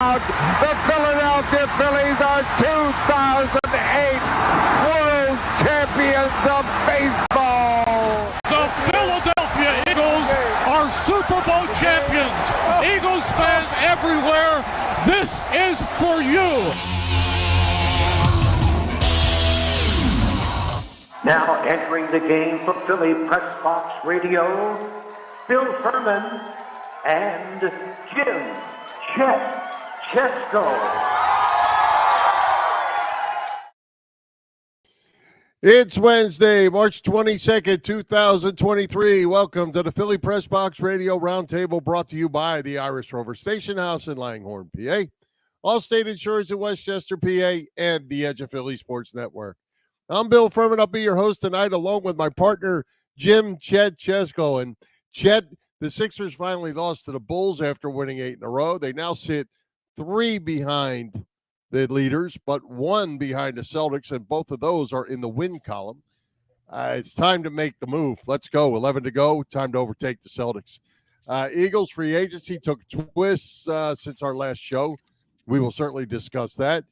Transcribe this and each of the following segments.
The Philadelphia Phillies are 2008 World Champions of Baseball. The Philadelphia Eagles are Super Bowl champions. Eagles fans everywhere, this is for you. Now entering the game for Philly Press Box Radio, Bill Furman and Jim Chet Chesko. It's Wednesday, March 22nd, 2023. Welcome to the Philly Press Box Radio Roundtable, brought to you by the Irish Rover Station House in Langhorne, PA, Allstate Insurance in Westchester, PA, and the Edge of Philly Sports Network. I'm Bill Furman. I'll be your host tonight, along with my partner, Jim Chet Chesko. And Chet, the Sixers finally lost to the Bulls after winning 8 in a row. They now sit 3 behind the leaders, but 1 behind the Celtics, and both of those are in the win column. It's time to make the move. Let's go. 11 to go. Time to overtake the Celtics. Eagles free agency took twists since our last show. We will certainly discuss that.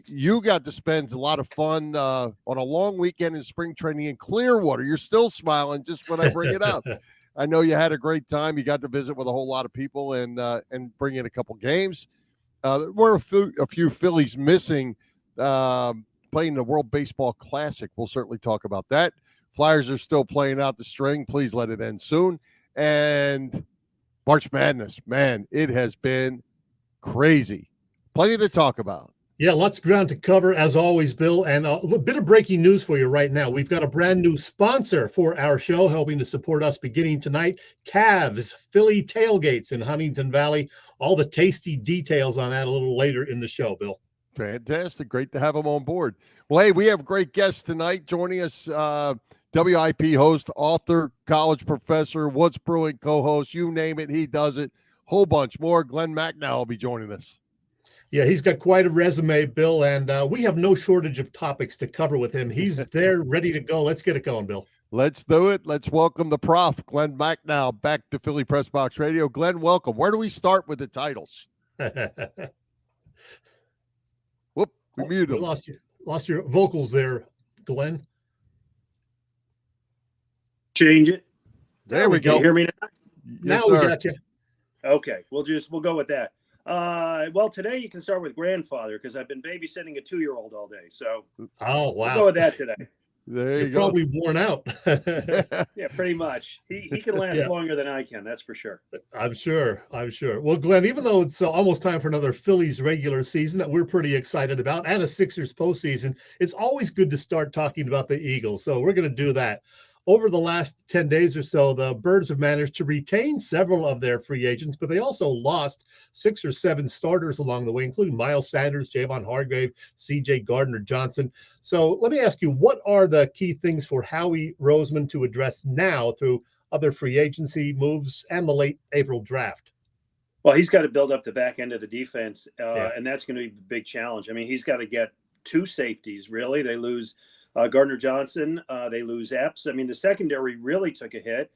You got to spend a lot of fun on a long weekend in spring training in Clearwater. You're still smiling just when I bring it up. I know you had a great time. You got to visit with a whole lot of people and bring in a couple games. There were a few Phillies missing playing the World Baseball Classic. We'll certainly talk about that. Flyers are still playing out the string. Please let it end soon. And March Madness, man, it has been crazy. Plenty to talk about. Yeah, lots of ground to cover, as always, Bill. And a bit of breaking news for you right now. We've got a brand new sponsor for our show, helping to support us beginning tonight. Cavs Philly Tailgates in Huntington Valley. All the tasty details on that a little later in the show, Bill. Fantastic. Great to have them on board. Well, hey, we have great guests tonight. Joining us, WIP host, author, college professor, What's Brewing co-host, you name it, he does it. Whole bunch more. Glen Macnow will be joining us. Yeah, he's got quite a resume, Bill, and we have no shortage of topics to cover with him. He's there, ready to go. Let's get it going, Bill. Let's do it. Let's welcome the prof, Glen Macnow, back to Philly Press Box Radio. Glen, welcome. Where do we start with the titles? Whoop, we muted him. Lost your vocals there, Glen. Change it. There we go. Can you hear me now? Now we got you. Okay, we'll go with that. Well, today you can start with grandfather because I've been babysitting a 2-year-old all day. So, oh wow, we'll go with that today. There you You're go. Probably worn out. Yeah, pretty much. He can last longer than I can. That's for sure. I'm sure. Well, Glenn, even though it's almost time for another Phillies regular season that we're pretty excited about, and a Sixers postseason, it's always good to start talking about the Eagles. So we're going to do that. Over the last 10 days or so, the Birds have managed to retain several of their free agents, but they also lost 6 or 7 starters along the way, including Miles Sanders, Javon Hargrave, C.J. Gardner-Johnson. So let me ask you, what are the key things for Howie Roseman to address now through other free agency moves and the late April draft? Well, he's got to build up the back end of the defense, and that's going to be a big challenge. I mean, he's got to get 2 safeties, really. They lose Gardner-Johnson, they lose Epps. I mean, the secondary really took a hit,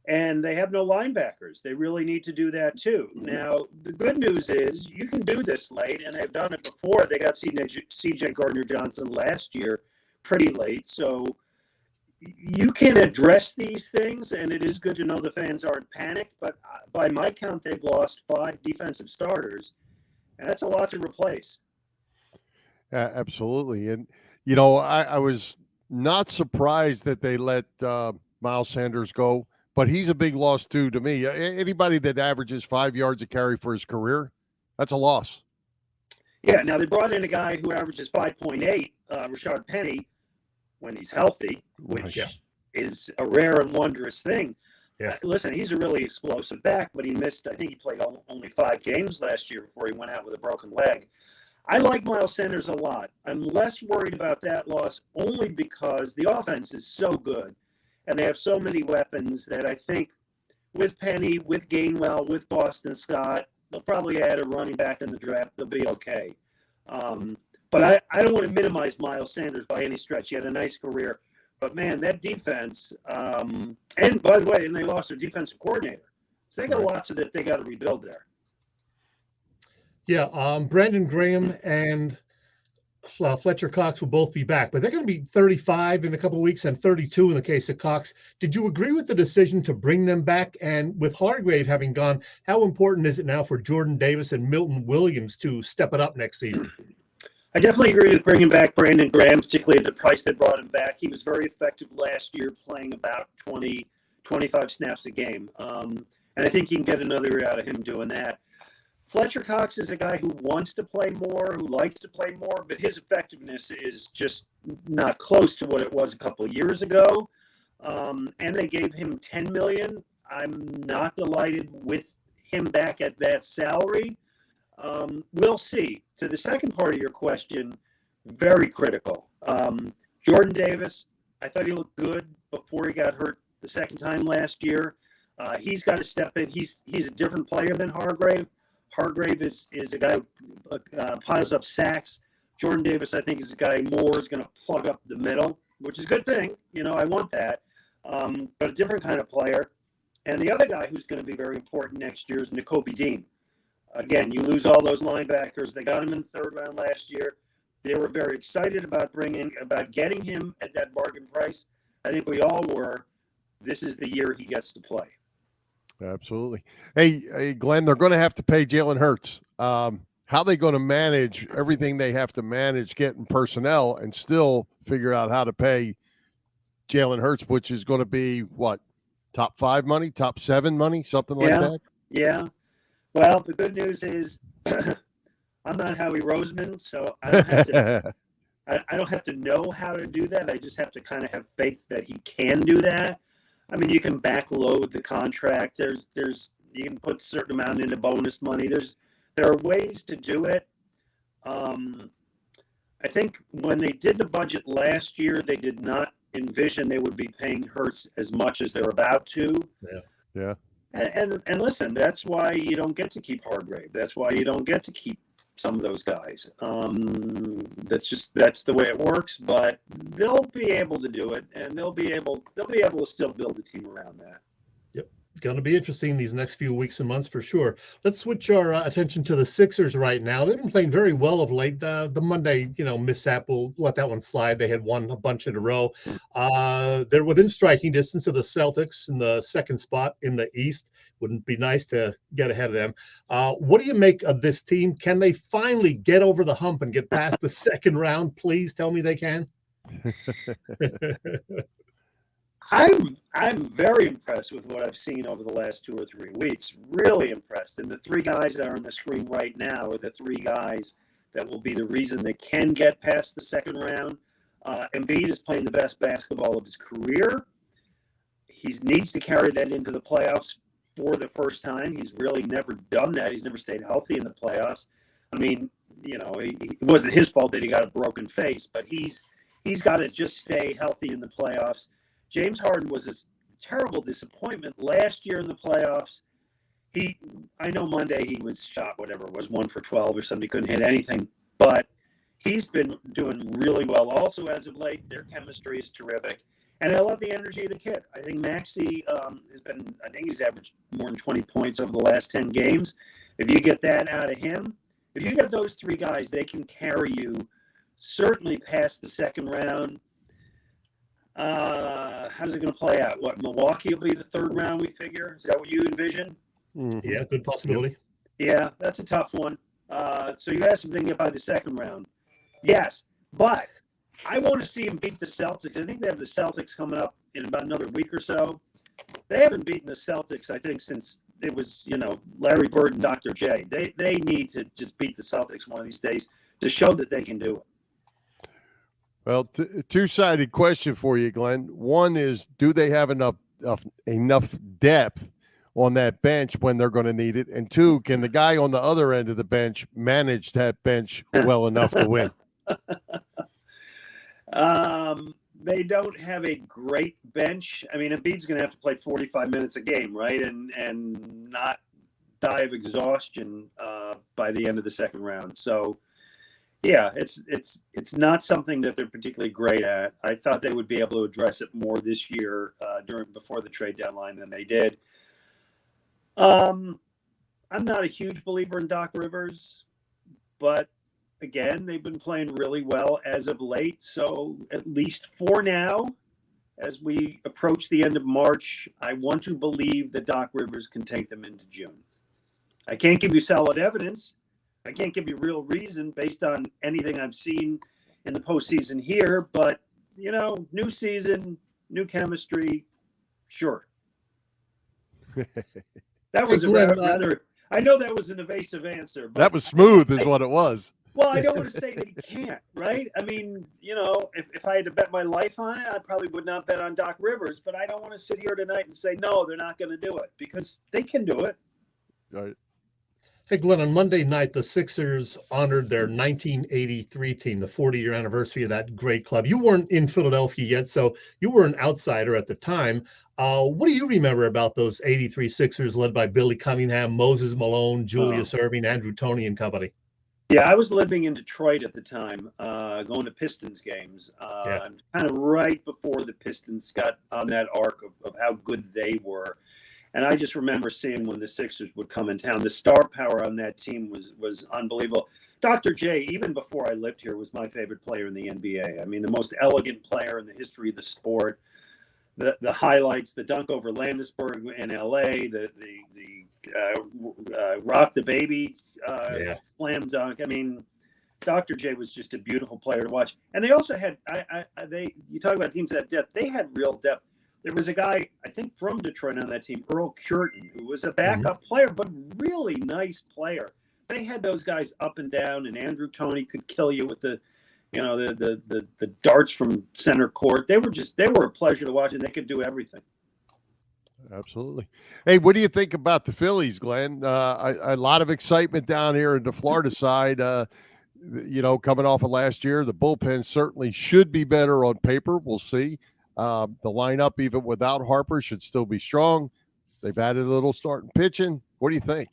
and they have no linebackers. They really need to do that too. Now, the good news is you can do this late, and they've done it before. They got C.J. Gardner-Johnson last year pretty late, so you can address these things, and it is good to know the fans aren't panicked, but by my count, they've lost 5 defensive starters, and that's a lot to replace. Absolutely. And you know, I was not surprised that they let Miles Sanders go, but he's a big loss too to me. Anybody that averages 5 yards a carry for his career, that's a loss. Yeah, now they brought in a guy who averages 5.8, Rashard Penny, when he's healthy, which is a rare and wondrous thing. Yeah. Listen, he's a really explosive back, but he missed, I think he played only 5 games last year before he went out with a broken leg. I like Miles Sanders a lot. I'm less worried about that loss only because the offense is so good and they have so many weapons that I think with Penny, with Gainwell, with Boston Scott, they'll probably add a running back in the draft. They'll be okay. But I don't want to minimize Miles Sanders by any stretch. He had a nice career. But, man, that defense and, by the way, and they lost their defensive coordinator. So they got a lot that they got to rebuild there. Yeah, Brandon Graham and Fletcher Cox will both be back, but they're going to be 35 in a couple of weeks and 32 in the case of Cox. Did you agree with the decision to bring them back? And with Hargrave having gone, how important is it now for Jordan Davis and Milton Williams to step it up next season? I definitely agree with bringing back Brandon Graham, particularly at the price that brought him back. He was very effective last year, playing about 20, 25 snaps a game. And I think you can get another year out of him doing that. Fletcher Cox is a guy who wants to play more, who likes to play more, but his effectiveness is just not close to what it was a couple of years ago. And they gave him $10 million. I'm not delighted with him back at that salary. We'll see. To the second part of your question, very critical. Jordan Davis, I thought he looked good before he got hurt the second time last year. He's got to step in. He's a different player than Hargrave. Hargrave is a guy who piles up sacks. Jordan Davis, I think, is a guy more is going to plug up the middle, which is a good thing. I want that. But a different kind of player. And the other guy who's going to be very important next year is Nakobe Dean. Again, you lose all those linebackers. They got him in the third round last year. They were very excited about getting him at that bargain price. I think we all were. This is the year he gets to play. Absolutely. Hey, Glenn, they're going to have to pay Jalen Hurts. How are they going to manage everything they have to manage, getting personnel, and still figure out how to pay Jalen Hurts, which is going to be what, top 5 money, top 7 money, something like that? Yeah. Well, the good news is I'm not Howie Roseman, so I don't have to know how to do that. I just have to kind of have faith that he can do that. I mean, you can backload the contract. There's you can put a certain amount into bonus money. There are ways to do it. I think when they did the budget last year, they did not envision they would be paying Hurts as much as they're about to. Yeah. And listen, that's why you don't get to keep Hargrave. That's why you don't get to keep some of those guys. That's the way it works. But they'll be able to do it, and they'll be able to still build a team around that. Yep. Going to be interesting these next few weeks and months for sure. Let's switch our attention to the Sixers right now. They've been playing very well of late. The Monday, mishap, we'll let that one slide. They had won a bunch in a row. They're within striking distance of the Celtics in the second spot in the East. Wouldn't be nice to get ahead of them. What do you make of this team? Can they finally get over the hump and get past the second round? Please tell me they can. I'm very impressed with what I've seen over the last 2 or 3 weeks. Really impressed. And the 3 guys that are on the screen right now are the 3 guys that will be the reason they can get past the second round. Embiid is playing the best basketball of his career. He needs to carry that into the playoffs for the first time. He's really never done that. He's never stayed healthy in the playoffs. I mean, it wasn't his fault that he got a broken face, but he's got to just stay healthy in the playoffs. James Harden was a terrible disappointment last year in the playoffs. I know Monday he was shot, whatever it was, 1 for 12 or something. He couldn't hit anything, but he's been doing really well also as of late. Their chemistry is terrific. And I love the energy of the kid. I think Maxey he's averaged more than 20 points over the last 10 games. If you get that out of him, if you get those 3 guys, they can carry you certainly past the second round. How's it going to play out? What, Milwaukee will be the third round, we figure? Is that what you envision? Mm-hmm. Yeah, good possibility. Yeah, that's a tough one. So you asked if they can get by the second round. Yes, but I want to see them beat the Celtics. I think they have the Celtics coming up in about another week or so. They haven't beaten the Celtics, I think, since it was, Larry Bird and Dr. J. They need to just beat the Celtics one of these days to show that they can do it. Well, two-sided question for you, Glenn. One is, do they have enough depth on that bench when they're going to need it? And 2, can the guy on the other end of the bench manage that bench well enough to win? They don't have a great bench. I mean, Embiid's going to have to play 45 minutes a game, right? And not die of exhaustion by the end of the second round. So, yeah, it's not something that they're particularly great at. I thought they would be able to address it more this year before the trade deadline than they did. I'm not a huge believer in Doc Rivers. but again, they've been playing really well as of late. So at least for now, as we approach the end of March, I want to believe that Doc Rivers can take them into June. I can't give you solid evidence. I can't give you real reason based on anything I've seen in the postseason here, but, new season, new chemistry, sure. That was rather, I know that was an evasive answer. But that was smooth is what it was. Well, I don't want to say that he can't, right? I mean, if I had to bet my life on it, I probably would not bet on Doc Rivers, but I don't want to sit here tonight and say, no, they're not going to do it, because they can do it. Right. Hey, Glenn, on Monday night, the Sixers honored their 1983 team, the 40-year anniversary of that great club. You weren't in Philadelphia yet, so you were an outsider at the time. What do you remember about those 83 Sixers led by Billy Cunningham, Moses Malone, Julius Erving, Andrew Toney and company? Yeah, I was living in Detroit at the time, going to Pistons games, kind of right before the Pistons got on that arc of how good they were. And I just remember seeing when the Sixers would come in town, the star power on that team was unbelievable. Dr. J, even before I lived here, was my favorite player in the NBA. I mean, the most elegant player in the history of the sport. The highlights, the dunk over Landisburg in LA, the rock the baby slam dunk. I mean, Dr. J was just a beautiful player to watch. And they also had you talk about teams that have depth. They had real depth. There was a guy, I think, from Detroit on that team, Earl Cureton, who was a backup player, but really nice player. They had those guys up and down, and Andrew Toney could kill you with the darts from center court. They were a pleasure to watch, and they could do everything. Absolutely. Hey, what do you think about the Phillies, Glenn? A lot of excitement down here in the Florida side. Coming off of last year, the bullpen certainly should be better on paper. We'll see. The lineup, even without Harper, should still be strong. They've added a little starting pitching. What do you think?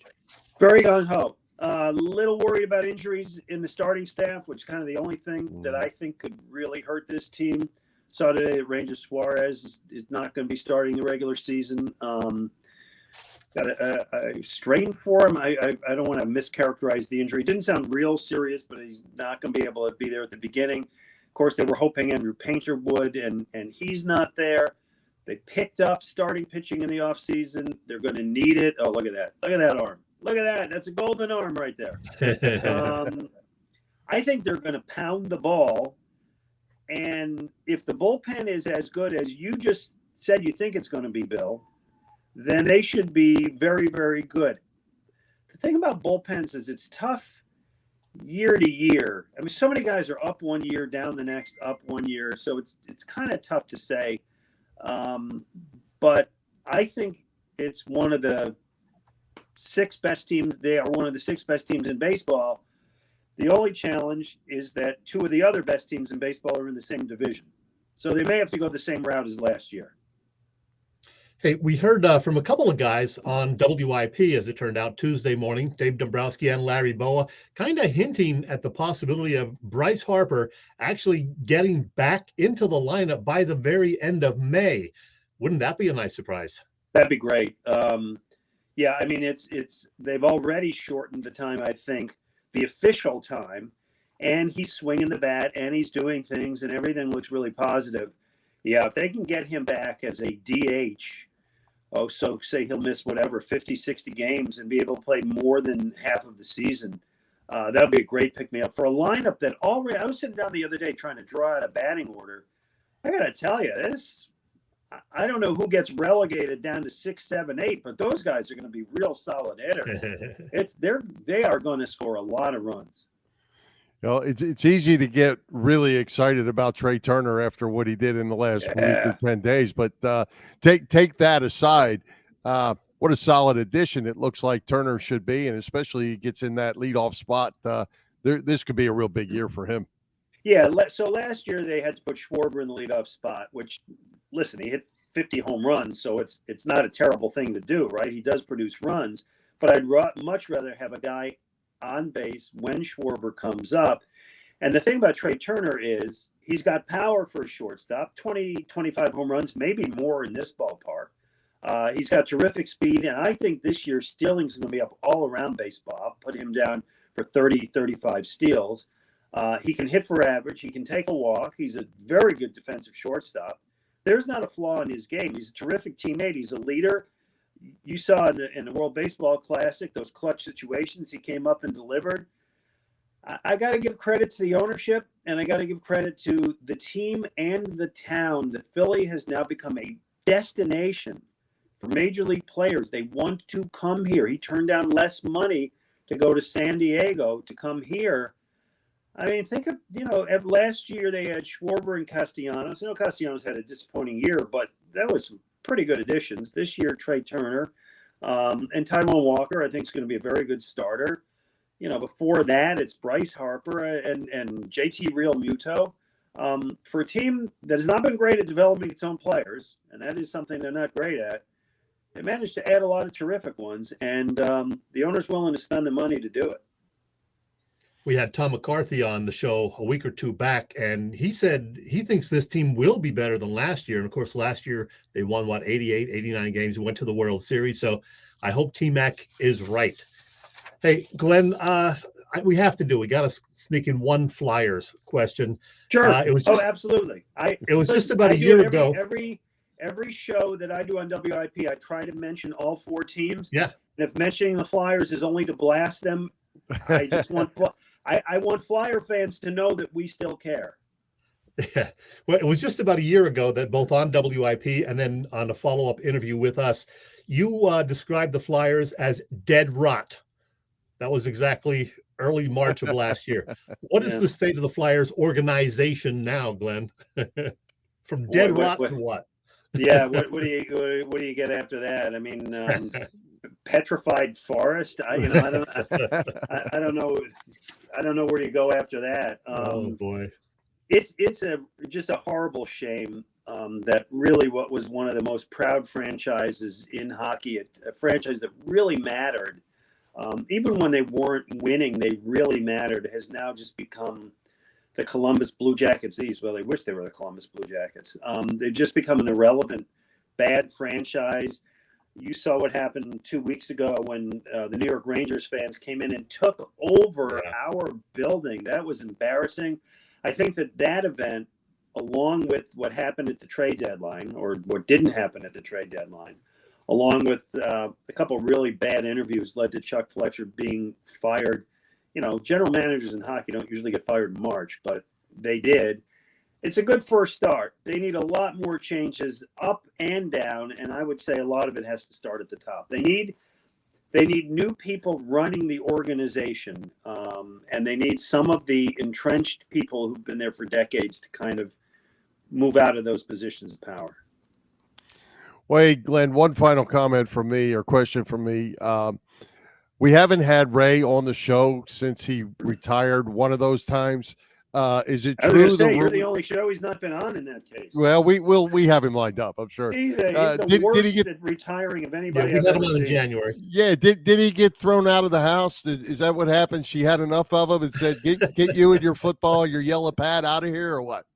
Very gung-ho. A little worried about injuries in the starting staff, which is kind of the only thing that I think could really hurt this team. Saw today that Ranger Suarez is not going to be starting the regular season. Got a strain for him. I don't want to mischaracterize the injury. It didn't sound real serious, but he's not going to be able to be there at the beginning. Of course, they were hoping Andrew Painter would, and he's not there. They picked up starting pitching in the offseason. They're going to need it. Oh, look at that. Look at that arm. Look at that. That's a golden arm right there. I think they're going to pound the ball. And if the bullpen is as good as you just said you think it's going to be, Bill, then they should be very, very good. The thing about bullpens is it's tough year to year. I mean, so many guys are up one year, down the next, up one year. So it's kind of tough to say. But I think it's one of the six best teams. They are one of the six best teams in baseball. The only challenge is that two of the other best teams in baseball are in the same division. So they may have to go the same route as last year. Hey, we heard from a couple of guys on WIP, as it turned out, Tuesday morning, Dave Dombrowski and Larry Boa, kind of hinting at the possibility of Bryce Harper actually getting back into the lineup by the very end of May. Wouldn't that be a nice surprise? That'd be great. Yeah, I mean, they've already shortened the time, I think, the official time, and he's swinging the bat and he's doing things and everything looks really positive. Yeah, if they can get him back as a DH, so say he'll miss 50, 60 games and be able to play more than half of the season, that'll be a great pick-me-up for a lineup that already, I was sitting down the other day trying to draw out a batting order. I got to tell you, I don't know who gets relegated down to 6, 7, 8, but those guys are going to be real solid hitters. They are going to score a lot of runs. It's easy to get really excited about Trey Turner after what he did in the last week or 10 days, but take that aside. What a solid addition it looks like Turner should be, and especially he gets in that leadoff spot. This could be a real big year for him. Yeah, so last year they had to put Schwarber in the leadoff spot, which, listen, he hit 50 home runs, so it's not a terrible thing to do, right? He does produce runs, but I'd much rather have a guy on base when Schwarber comes up. And the thing about Trey Turner is he's got power for a shortstop, 20, 25 home runs, maybe more in this ballpark. He's got terrific speed, and I think this year Stilling's going to be up all around baseball. I'll put him down for 30, 35 steals. He can hit for average. He can take a walk. He's a very good defensive shortstop. There's not a flaw in his game. He's a terrific teammate. He's a leader. You saw in the World Baseball Classic, those clutch situations, he came up and delivered. I got to give credit to the ownership, and I got to give credit to the team and the town. The Philly has now become a destination for major league players. They want to come here. He turned down less money to go to San Diego to come here. I mean, think of, last year they had Schwarber and Castellanos. Castellanos had a disappointing year, but that was some pretty good additions. This year, Trey Turner and Taijuan Walker, I think, is going to be a very good starter. Before that, it's Bryce Harper and JT Realmuto. For a team that has not been great at developing its own players, and that is something they're not great at, they managed to add a lot of terrific ones, and the owner's willing to spend the money to do it. We had Tom McCarthy on the show a week or two back, and he said he thinks this team will be better than last year. And, of course, last year they won, 88, 89 games and went to the World Series. So I hope T-Mac is right. Hey, Glenn, we got to sneak in one Flyers question. Sure. Absolutely. It was just about a year ago. Every show that I do on WIP, I try to mention all four teams. Yeah. And if mentioning the Flyers is only to blast them, I just want I want Flyer fans to know that we still care. Yeah. Well, it was just about a year ago that both on WIP and then on a follow-up interview with us, you described the Flyers as dead rot. That was exactly early March of last year. What is the state of the Flyers organization now, Glenn? From dead rot to what? Yeah. What do you get after that? I mean, petrified forest. I don't know. I don't know where you go after that. Oh boy. It's just a horrible shame that really what was one of the most proud franchises in hockey, a franchise that really mattered. Even when they weren't winning, they really mattered, has now just become the Columbus Blue Jackets. Well, they wish they were the Columbus Blue Jackets. They've just become an irrelevant, bad franchise. You saw what happened 2 weeks ago when the New York Rangers fans came in and took over our building. That was embarrassing. I think that event, along with what happened at the trade deadline, or what didn't happen at the trade deadline, along with a couple of really bad interviews, led to Chuck Fletcher being fired. General managers in hockey don't usually get fired in March, but they did. It's a good first start. They need a lot more changes up and down, and I would say a lot of it has to start at the top. They need new people running the organization, and they need some of the entrenched people who've been there for decades to kind of move out of those positions of power. Wait, Glenn, one final comment from me or question from me. We haven't had Ray on the show since he retired one of those times. Is it true? You're the only show he's not been on in that case. Well, we have him lined up, I'm sure. He's the worst at retiring of anybody. Yeah, we had him on in January. Yeah, did he get thrown out of the house? Is that what happened? She had enough of him and said, "Get you and your football, your yellow pad out of here," or what?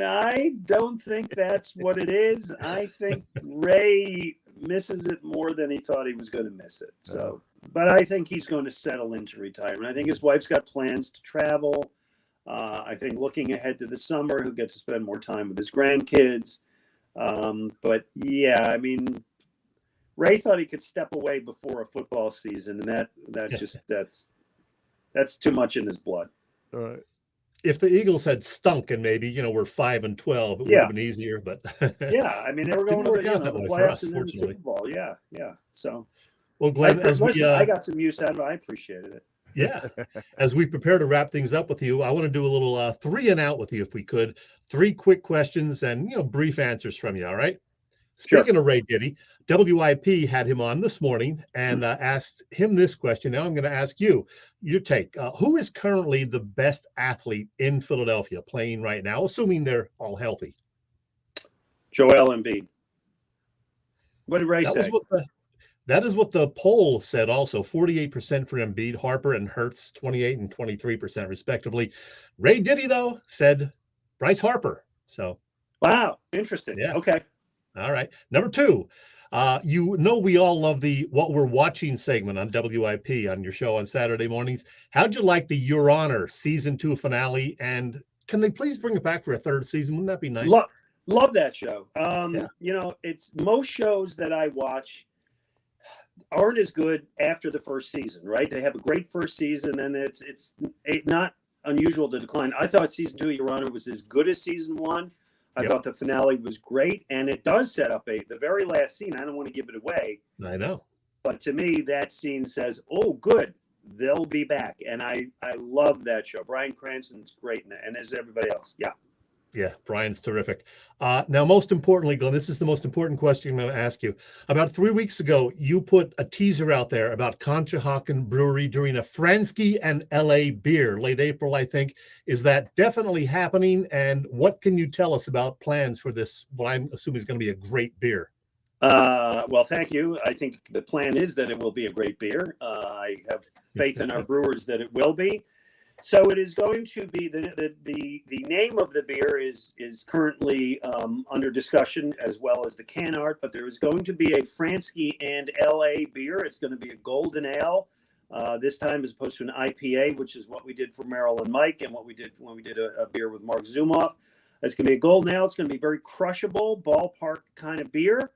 I don't think that's what it is. I think Ray misses it more than he thought he was going to miss it. So, but I think he's going to settle into retirement. I think his wife's got plans to travel. I think looking ahead to the summer, he'll get to spend more time with his grandkids. But yeah, I mean, Ray thought he could step away before a football season, and that's too much in his blood. All right. If the Eagles had stunk and maybe, we're 5-12, it would have been easier, but yeah, I mean, they were going to the playoffs and then the Super Bowl. Yeah. So, well, Glenn, I got some use out of it. I appreciated it. Yeah. As we prepare to wrap things up with you, I want to do a little 3 and out with you, if we could. 3 quick questions and, brief answers from you. All right. Speaking of Ray Diddy, WIP had him on this morning and asked him this question. Now I'm going to ask you your take. Who is currently the best athlete in Philadelphia playing right now, assuming they're all healthy? Joel Embiid. What did Ray say? That is what the poll said also. 48% for Embiid, Harper and Hurts, 28 and 23% respectively. Ray Diddy, though, said Bryce Harper. So, wow, interesting. Yeah. Okay. All right. Number 2, we all love the What We're Watching segment on WIP on your show on Saturday mornings. How'd you like the Your Honor season 2 finale? And can they please bring it back for a 3rd season? Wouldn't that be nice? Love that show. Yeah. It's most shows that I watch aren't as good after the first season, right? They have a great first season, and it's not unusual to decline. I thought season 2 of Your Honor was as good as season 1. I thought the finale was great, and it does set up the very last scene. I don't want to give it away. I know. But to me, that scene says, oh, good, they'll be back. And I love that show. Bryan Cranston's great in it, and as everybody else. Yeah. Yeah, Brian's terrific. Now, most importantly, Glenn, this is the most important question I'm going to ask you. About 3 weeks ago, you put a teaser out there about Conshohocken Brewery doing a Franzke and LA beer, late April, I think. Is that definitely happening? And what can you tell us about plans for this, what I'm assuming is going to be a great beer? Well, thank you. I think the plan is that it will be a great beer. I have faith in our brewers that it will be. So it is going to be the name of the beer is currently under discussion, as well as the can art, but there is going to be a Franzke and LA beer. It's going to be a golden ale this time, as opposed to an IPA, which is what we did for Merrill and Mike, and what we did when we did a beer with Mark Zumoff. It's going to be a golden ale. It's going to be very crushable, ballpark kind of beer.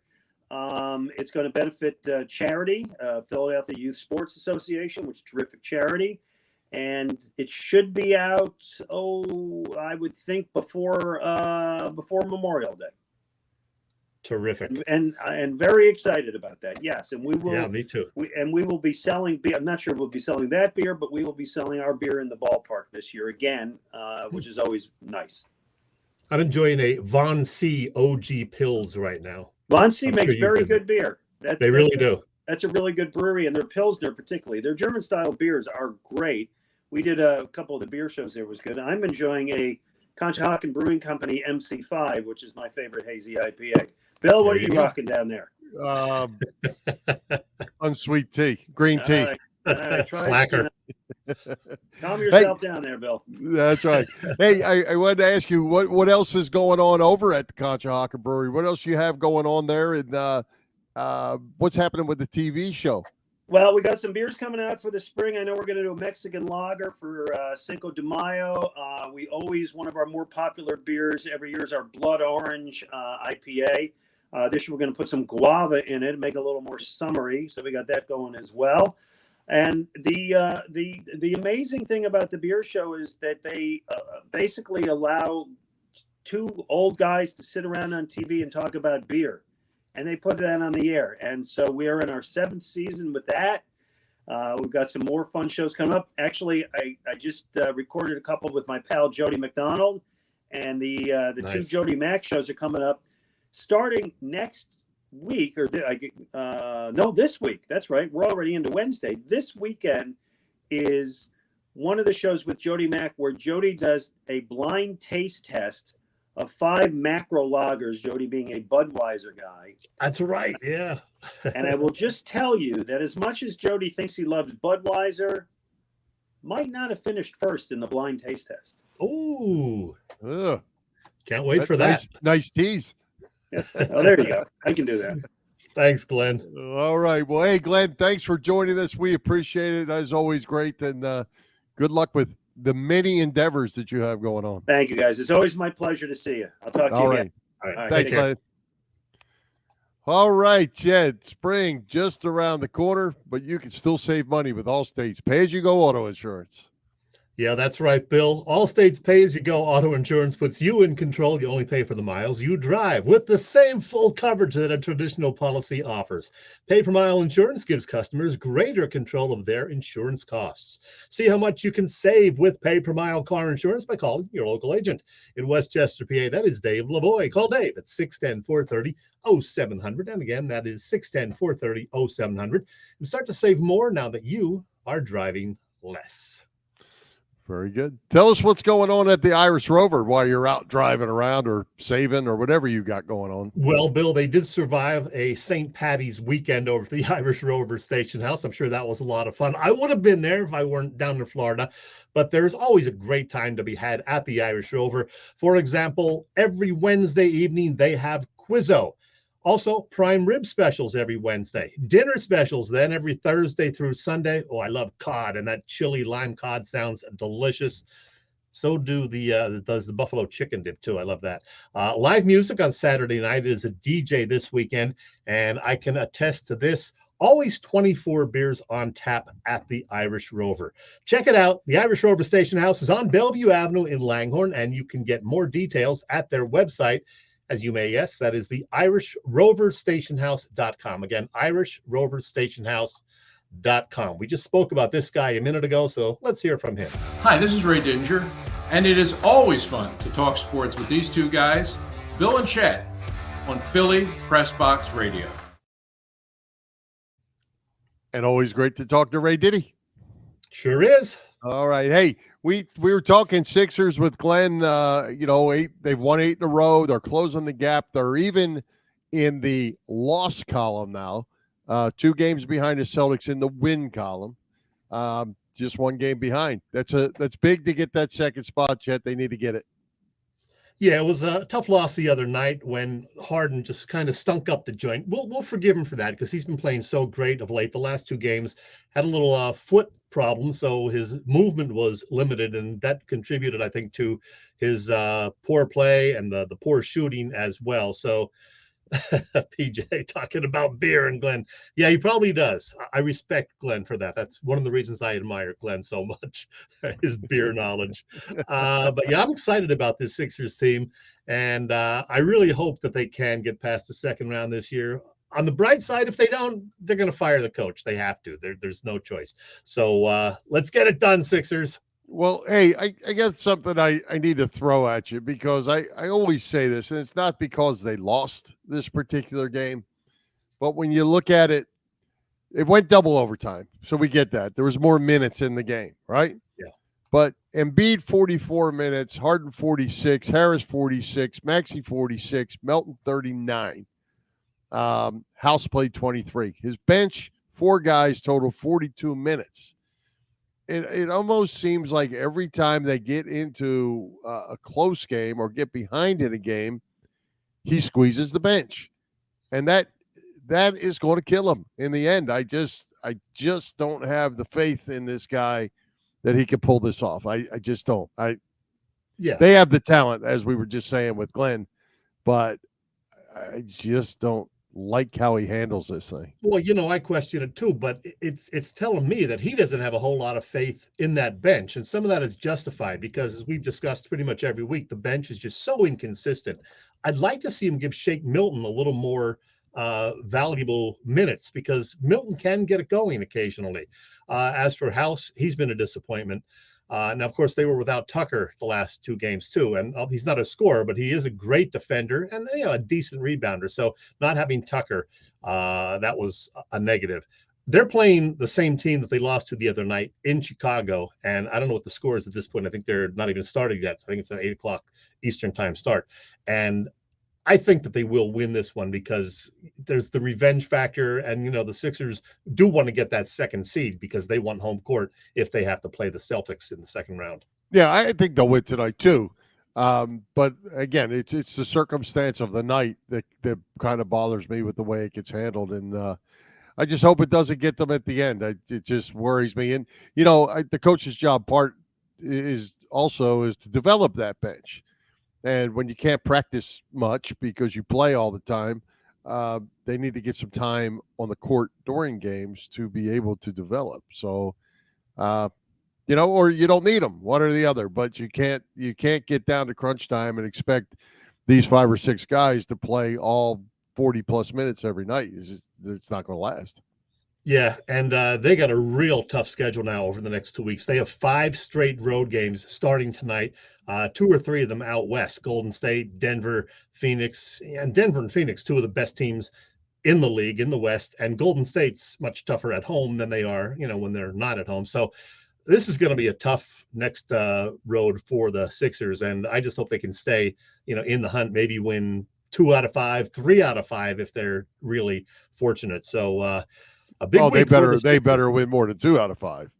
It's going to benefit charity, Philadelphia Youth Sports Association, which is a terrific charity. And it should be out, I would think before Memorial Day. Terrific. And very excited about that. Yes, and we will. Yeah, me too. We will be selling beer. I'm not sure we'll be selling that beer, but we will be selling our beer in the ballpark this year again, which is always nice. I'm enjoying a Von C OG Pils right now. Von C makes very good beer. They really do. That's a really good brewery, and their Pilsner particularly. Their German-style beers are great. We did a couple of the beer shows there. Was good. I'm enjoying a Conshohocken Brewing Company MC5, which is my favorite hazy IPA. Bill, what are you rocking down there? Unsweet tea, green tea. All right, Slacker. Calm yourself down there, Bill. That's right. Hey, I wanted to ask you what else is going on over at the Conshohocken Brewery? What else you have going on there, and what's happening with the TV show? Well, we got some beers coming out for the spring. I know we're going to do a Mexican lager for Cinco de Mayo. One of our more popular beers every year is our Blood Orange IPA. This year we're going to put some guava in it, make it a little more summery. So we got that going as well. And the amazing thing about the beer show is that they basically allow 2 old guys to sit around on TV and talk about beer. And they put that on the air. And so we are in our 7th season with that. We've got some more fun shows coming up. Actually, I just recorded a couple with my pal Jody McDonald. And the nice. 2 Jody Mac shows are coming up starting next week. This week. That's right. We're already into Wednesday. This weekend is one of the shows with Jody Mac where Jody does a blind taste test of 5 macro lagers, Jody being a Budweiser guy. That's right, yeah. And I will just tell you that as much as Jody thinks he loves Budweiser, might not have finished first in the blind taste test. Ooh. Can't wait for that. Nice tease. Oh, there you go. I can do that. Thanks, Glenn. All right. Well, hey, Glenn, thanks for joining us. We appreciate it. As always, great. And good luck with the many endeavors that you have going on. Thank you, guys. It's always my pleasure to see you. I'll talk to you again. All right. Thanks, Glenn. All right, Jed. Spring just around the corner, but you can still save money with Allstate's pay-as-you-go auto insurance. Yeah, that's right, Bill. Allstate's pay-as-you-go auto insurance puts you in control. You only pay for the miles you drive with the same full coverage that a traditional policy offers. Pay-per-mile insurance gives customers greater control of their insurance costs. See how much you can save with pay-per-mile car insurance by calling your local agent. In Westchester, PA, that is Dave Lavoie. Call Dave at 610-430-0700. And again, that is 610-430-0700. And start to save more now that you are driving less. Very good. Tell us what's going on at the Irish Rover while you're out driving around or saving or whatever you got going on. Well, Bill, they did survive a St. Patty's weekend over at the Irish Rover Station House. I'm sure that was a lot of fun. I would have been there if I weren't down in Florida, but there's always a great time to be had at the Irish Rover. For example, every Wednesday evening, they have Quizzo. Also, prime rib specials every Wednesday. Dinner specials then every Thursday through Sunday. Oh, I love cod, and that chili lime cod sounds delicious. So does the buffalo chicken dip too. I love that. Live music on Saturday night. It is a DJ this weekend, and I can attest to this. Always 24 beers on tap at the Irish Rover. Check it out. The Irish Rover Station House is on Bellevue Avenue in Langhorne, and you can get more details at their website. As you may guess, that is the IrishRoverStationHouse.com. Again, IrishRoverStationHouse.com. We just spoke about this guy a minute ago, so let's hear from him. Hi, this is Ray Dinger, and it is always fun to talk sports with these two guys, Bill and Chet, on Philly Press Box Radio. And always great to talk to Ray Diddy. Sure is. All right. Hey, we were talking Sixers with Glenn. They've won 8 in a row. They're closing the gap. They're even in the loss column now. 2 games behind the Celtics in the win column. Just 1 game behind. That's big to get that second spot, Chet. They need to get it. Yeah, it was a tough loss the other night when Harden just kind of stunk up the joint. We'll forgive him for that because he's been playing so great of late. The last 2 games had a little foot problem, so his movement was limited, and that contributed, I think, to his poor play and the poor shooting as well. So PJ talking about beer and Glenn. Yeah, he probably does. I respect Glenn for that. That's one of the reasons I admire Glenn so much, his beer knowledge. But yeah, I'm excited about this Sixers team, and I really hope that they can get past the second round this year. On the bright side, if they don't, they're going to fire the coach. They have to. There's no choice. So let's get it done, Sixers. Well, hey, I got something I need to throw at you because I always say this, and it's not because they lost this particular game, but when you look at it, it went double overtime. So we get that. There was more minutes in the game, right? Yeah. But Embiid 44 minutes, Harden 46, Harris 46, Maxey 46, Melton 39. House played 23. His bench, 4 guys total 42 minutes. It almost seems like every time they get into a close game or get behind in a game, he squeezes the bench, and that is going to kill him in the end. I just don't have the faith in this guy that he can pull this off. I just don't. They have the talent, as we were just saying with Glenn, but I just don't like how he handles this thing. Well, I question it too, but it's telling me that he doesn't have a whole lot of faith in that bench. And some of that is justified because, as we've discussed pretty much every week, the bench is just so inconsistent. I'd like to see him give Shake Milton a little more valuable minutes because Milton can get it going occasionally. As for House, he's been a disappointment. Now, of course, they were without Tucker the last 2 games, too. And he's not a scorer, but he is a great defender and a decent rebounder. So not having Tucker, that was a negative. They're playing the same team that they lost to the other night in Chicago. And I don't know what the score is at this point. I think they're not even started yet. I think it's an 8 o'clock Eastern time start. And I think that they will win this one because there's the revenge factor. And, the Sixers do want to get that second seed because they want home court if they have to play the Celtics in the second round. Yeah, I think they'll win tonight too. But again, it's the circumstance of the night that kind of bothers me with the way it gets handled. And I just hope it doesn't get them at the end. It just worries me. And, the coach's job part is to develop that bench. And when you can't practice much because you play all the time, they need to get some time on the court during games to be able to develop. So, or you don't need them, one or the other. But you can't get down to crunch time and expect these 5 or 6 guys to play all 40-plus minutes every night. It's not going to last. Yeah, and they got a real tough schedule now over the next 2 weeks. They have 5 straight road games starting tonight, 2 or 3 of them out west. Golden State, Denver, Phoenix, and Denver and Phoenix, 2 of the best teams in the league in the West. And Golden State's much tougher at home than they are, when they're not at home. So this is going to be a tough next road for the Sixers, and I just hope they can stay, in the hunt, maybe win 2 out of 5, 3 out of 5 if they're really fortunate. So, they better win more than 2 out of 5.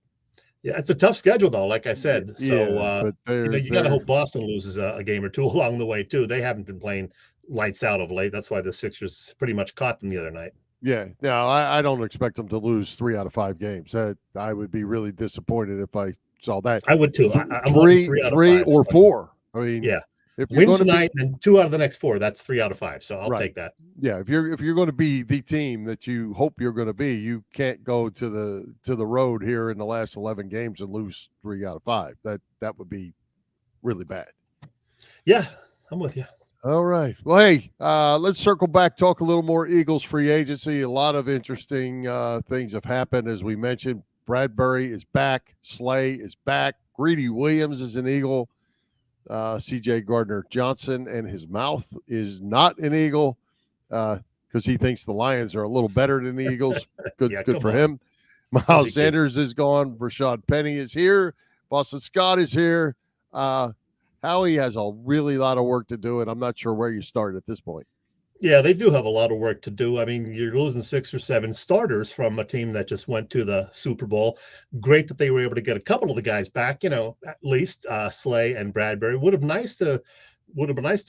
Yeah, it's a tough schedule though, like I said. So you got to hope Boston loses a game or 2 along the way too. They haven't been playing lights out of late. That's why the Sixers pretty much caught them the other night. Yeah, no, I don't expect them to lose 3 out of 5 games. I would be really disappointed if I saw that. I would too. I'm three, 3 out of 3 5, or so. 4. I mean, Yeah. if you're Win tonight and 2 out of the next 4, that's 3 out of 5. So I'll take that. Yeah, if you're going to be the team that you hope you're going to be, you can't go to the road here in the last 11 games and lose 3 out of 5. That would be really bad. Yeah, I'm with you. All right. Well, hey, let's circle back, talk a little more Eagles free agency. A lot of interesting things have happened. As we mentioned, Bradbury is back. Slay is back. Greedy Williams is an Eagle. C.J. Gardner-Johnson and his mouth is not an Eagle because he thinks the Lions are a little better than the Eagles. Good for him. Miles Sanders is gone. Rashad Penny is here. Boston Scott is here. Howie has a really lot of work to do, and I'm not sure where you start at this point. Yeah, they do have a lot of work to do. I mean, you're losing 6 or 7 starters from a team that just went to the Super Bowl. Great that they were able to get a couple of the guys back, at least Slay and Bradbury. Would have been nice to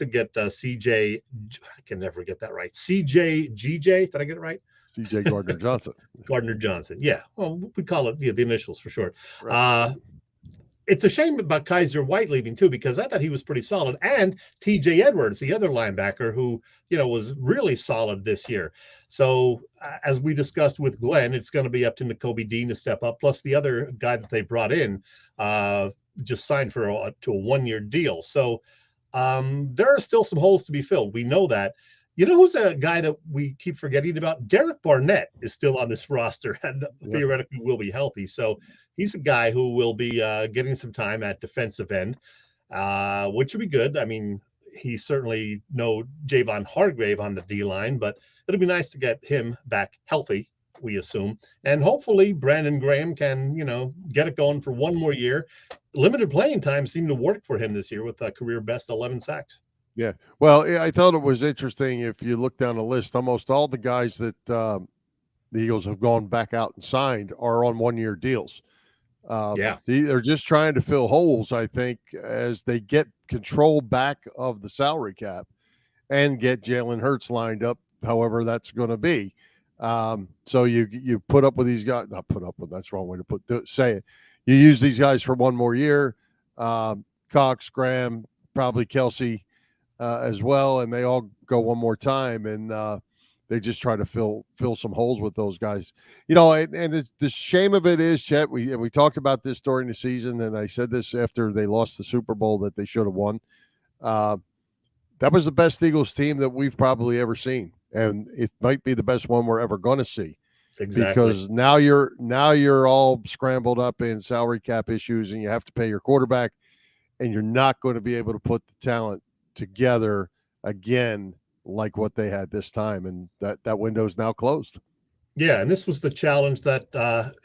get CJ. I can never get that right. CJ GJ. Did I get it right? CJ Gardner-Johnson. Gardner-Johnson. Yeah. Well, we call it the initials for short. Right. It's a shame about Kaiser White leaving too, because I thought he was pretty solid. And TJ Edwards, the other linebacker who, was really solid this year. So as we discussed with Glenn, it's going to be up to Nakobe Dean to step up. Plus the other guy that they brought in just signed to a 1-year deal. So there are still some holes to be filled. We know that. You know who's a guy that we keep forgetting about? Derek Barnett is still on this roster and theoretically will be healthy. So he's a guy who will be getting some time at defensive end, which would be good. I mean, he's certainly no Javon Hargrave on the D-line, but it'll be nice to get him back healthy, we assume. And hopefully Brandon Graham can, get it going for one more year. Limited playing time seemed to work for him this year with a career best 11 sacks. Yeah. Well, I thought it was interesting. If you look down the list, almost all the guys that the Eagles have gone back out and signed are on 1-year deals. They're just trying to fill holes, I think, as they get control back of the salary cap and get Jalen Hurts lined up, however that's going to be. So you put up with these guys, not put up with, that's the wrong way to say it. You use these guys for one more year, Cox, Graham, probably Kelsey, as well, and they all go one more time, and they just try to fill some holes with those guys. And the shame of it is, Chet, we talked about this during the season, and I said this after they lost the Super Bowl that they should have won. That was the best Eagles team that we've probably ever seen, and it might be the best one we're ever going to see. Exactly. Because now you're all scrambled up in salary cap issues, and you have to pay your quarterback, and you're not going to be able to put the talent together again like what they had this time, and that window is now closed. Yeah, and this was the challenge that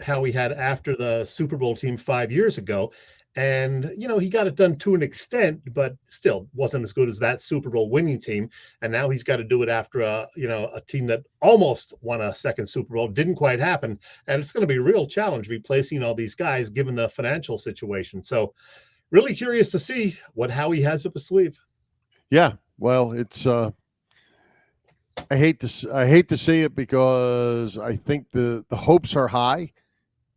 Howie had after the Super Bowl team 5 years ago, and he got it done to an extent, but still wasn't as good as that Super Bowl winning team. And now he's got to do it after a team that almost won a second Super Bowl, didn't quite happen, and it's going to be a real challenge replacing all these guys given the financial situation. So really curious to see what Howie has up his sleeve. Yeah, well, it's I hate to see it because I think the hopes are high